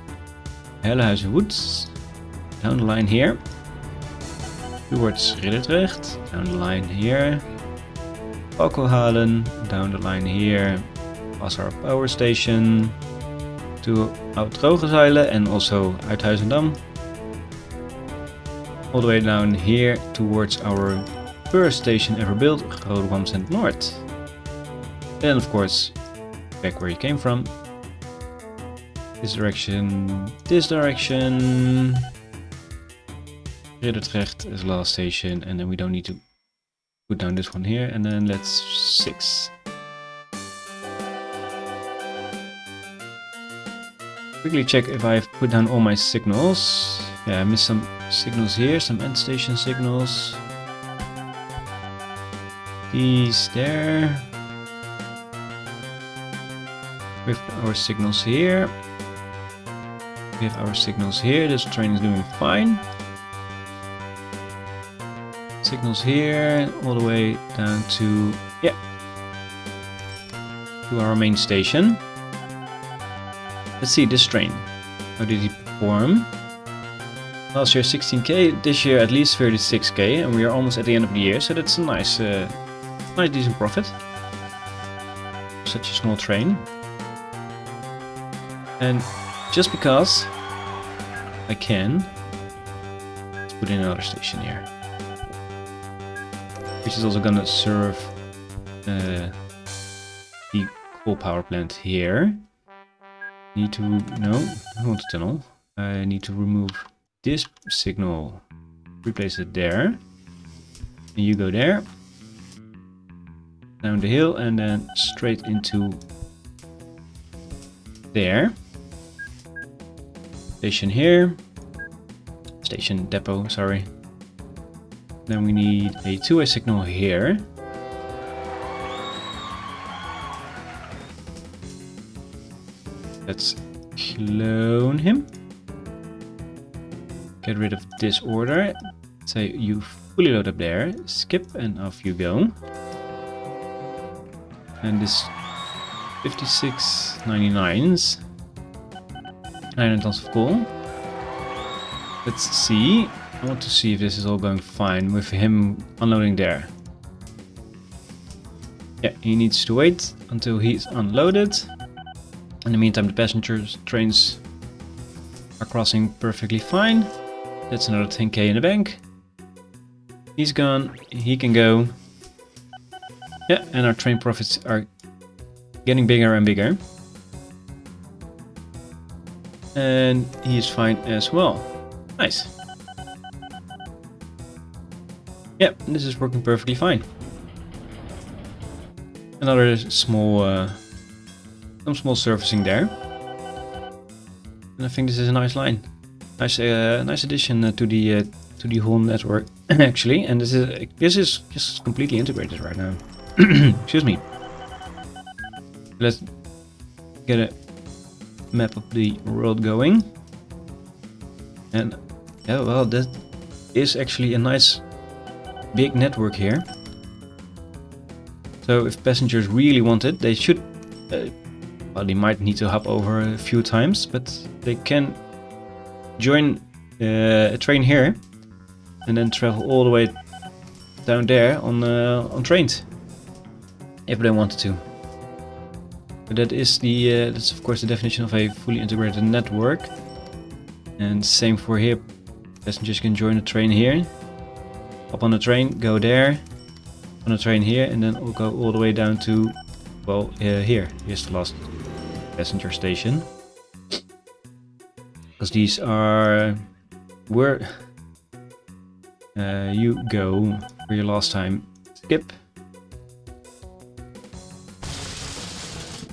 Hellehuizen Woods down the line here towards Riddertrecht, down the line here, Pakkelhalen, down the line here, past our power station to Oud-Rogerzeilen and also Uithuizendam. All the way down here towards our first station ever built, Groot-Wamsend North. Then of course back where you came from. This direction, Riddertrecht is last station, and then we don't need to put down this one here, and then let's 6. Quickly check if I've put down all my signals. Yeah, I missed some signals here, some end station signals. He's there. We have our signals here. We have our signals here. This train is doing fine. Signals here, all the way down to, yeah, to our main station. Let's see this train. How did he perform? Last year 16k, this year at least 36k, and we are almost at the end of the year, so that's a nice decent profit. Such a small train. And just because I can, let's put in another station here, which is also gonna serve the coal power plant here. Need to, no, I want to tunnel. I need to remove this signal, replace it there. And you go there, down the hill, and then straight into there. Station here, station depot, sorry. Then we need a two-way signal here. Let's clone him. Get rid of this order. Say you fully load up there. Skip and off you go. And this 5699s. 9 tons of coal. Let's see. I want to see if this is all going fine with him unloading there. Yeah, he needs to wait until he's unloaded. In the meantime, the passenger trains are crossing perfectly fine. That's another 10k in the bank. He's gone. He can go. Yeah, and our train profits are getting bigger and bigger. And he is fine as well. Nice. Yeah, this is working perfectly fine. Another small, some small surfacing there. And I think this is a nice line. Nice, nice addition to the whole network actually. And this is just completely integrated right now. Excuse me. Let's get a map of the world going. And yeah, well, that is actually a nice big network here. So if passengers really want it, they should, well, they might need to hop over a few times, but they can join a train here and then travel all the way down there on trains. if they wanted to. But that is the that's of course the definition of a fully integrated network. And same for here. Passengers can join the train here. Hop on the train, go there. On the train here, and then we'll go all the way down to, well, here. Here's the last passenger station. Because these are where you go for your last time. Skip.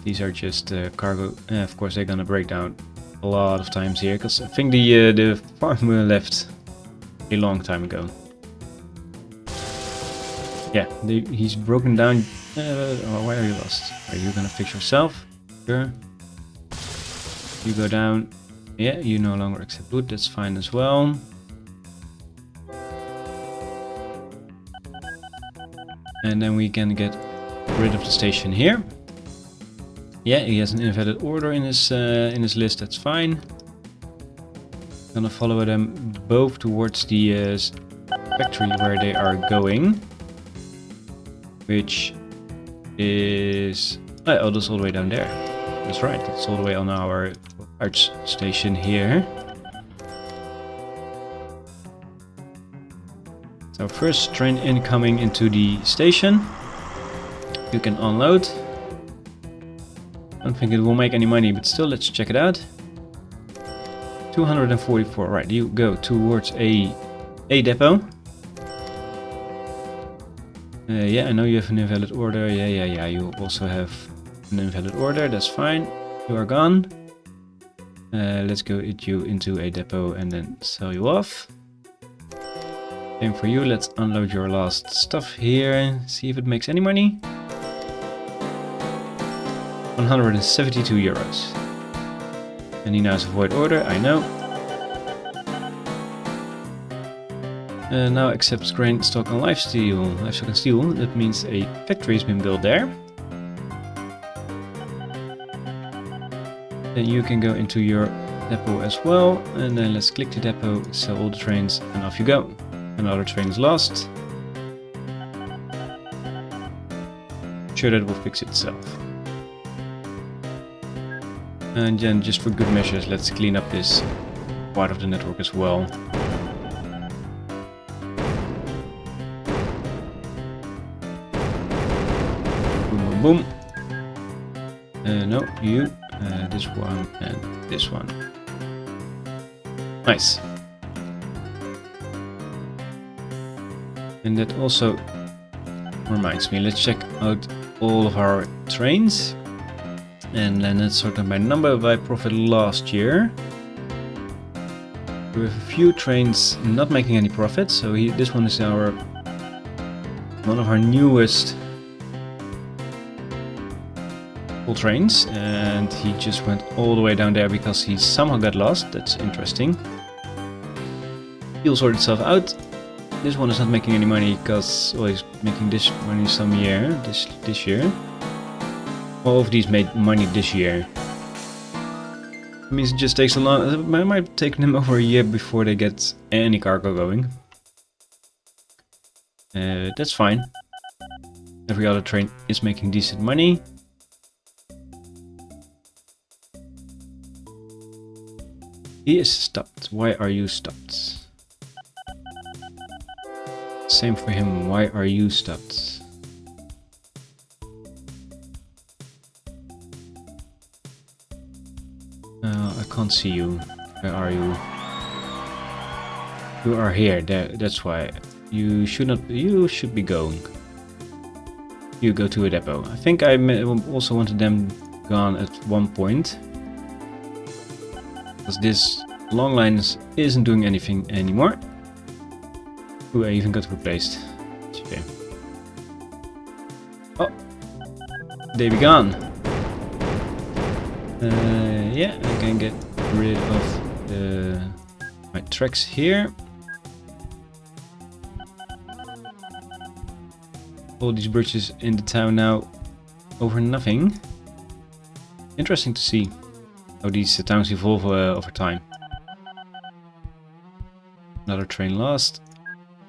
These are just cargo. Of course, they're gonna break down a lot of times here, because I think the farm left a long time ago. Yeah, he's broken down. Why are you lost? Are you gonna fix yourself? Sure. You go down. Yeah, you no longer accept loot. That's fine as well. And then we can get rid of the station here. Yeah, he has an invalid order in his list. That's fine. Gonna follow them both towards the factory where they are going, which is that's all the way down there. That's right. It's all the way on our arch station here. So first train incoming into the station. You can unload. I don't think it will make any money, but still, let's check it out. 244. Right, you go towards a depot. Yeah, I know you have an invalid order. Yeah. You also have an invalid order. That's fine. You are gone. Let's go you into a depot and then sell you off. Same for you. Let's unload your last stuff here. See if it makes any money. 172 euros. And he now has a void order. I know. Now accepts grain, stock and livestock and steel. That means a factory has been built there. Then you can go into your depot as well. And then let's click the depot, sell all the trains, and off you go. Another train is lost. I'm sure that will fix itself. And then just for good measures, let's clean up this part of the network as well. Boom. No, you. This one and this one. Nice. And that also reminds me, let's check out all of our trains. And then let's sort them by number by profit last year. We have a few trains not making any profit, so this one is one of our newest full trains, and he just went all the way down there because he somehow got lost. That's interesting. He'll sort itself out. This one is not making any money because he's making this money this year. All of these made money this year. It means it just takes a long. It might take them over a year before they get any cargo going. That's fine. Every other train is making decent money. He is stopped. Why are you stopped? Same for him. Why are you stopped? I can't see you. Where are you? You are here. There. That's why. You should not. You should be going. You go to a depot. I think I also wanted them gone at one point. Because this long line isn't doing anything anymore. Ooh, I even got replaced. Okay. Oh, they be gone. Yeah, I can get rid of my tracks here. All these bridges in the town now over nothing. Interesting to see how these towns evolve over time. Another train lost.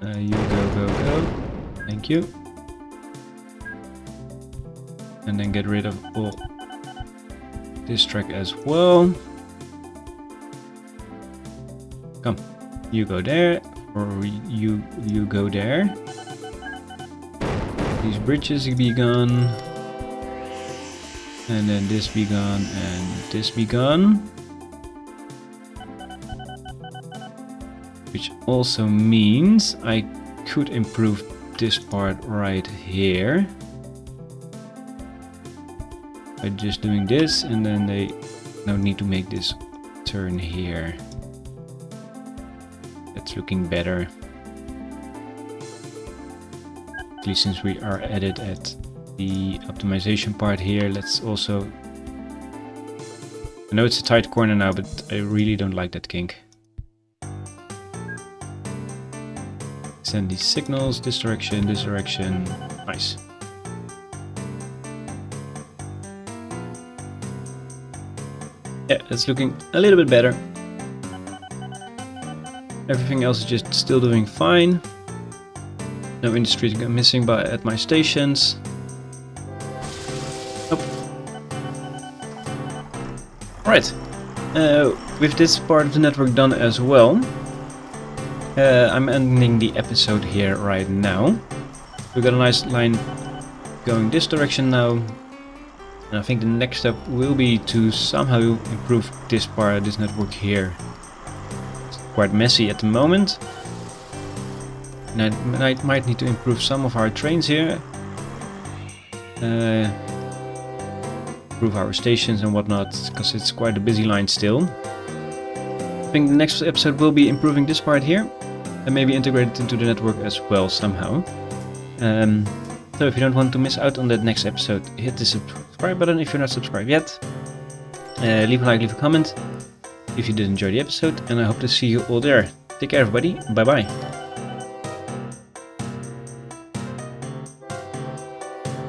You go. Thank you. And then get rid of all this track as well. Come, you go there, or you go there. These bridges be gone. And then this be gone, and this be gone. Which also means I could improve this part right here. By just doing this, and then they don't need to make this turn here. That's looking better. At least since we are at it at the optimization part here, let's also... I know it's a tight corner now, but I really don't like that kink. Send these signals, this direction, nice. Yeah, that's looking a little bit better. Everything else is just still doing fine. No industry missing at my stations. Nope. Alright. With this part of the network done as well, I'm ending the episode here right now. We've got a nice line going this direction now. And I think the next step will be to somehow improve this part, this network here. It's quite messy at the moment. And I might need to improve some of our trains here. Improve our stations and whatnot, because it's quite a busy line still. I think the next episode will be improving this part here. And maybe integrate it into the network as well somehow. So if you don't want to miss out on that next episode, hit the subscribe button if you're not subscribed yet. Leave a like, leave a comment if you did enjoy the episode, and I hope to see you all there. Take care everybody, bye bye.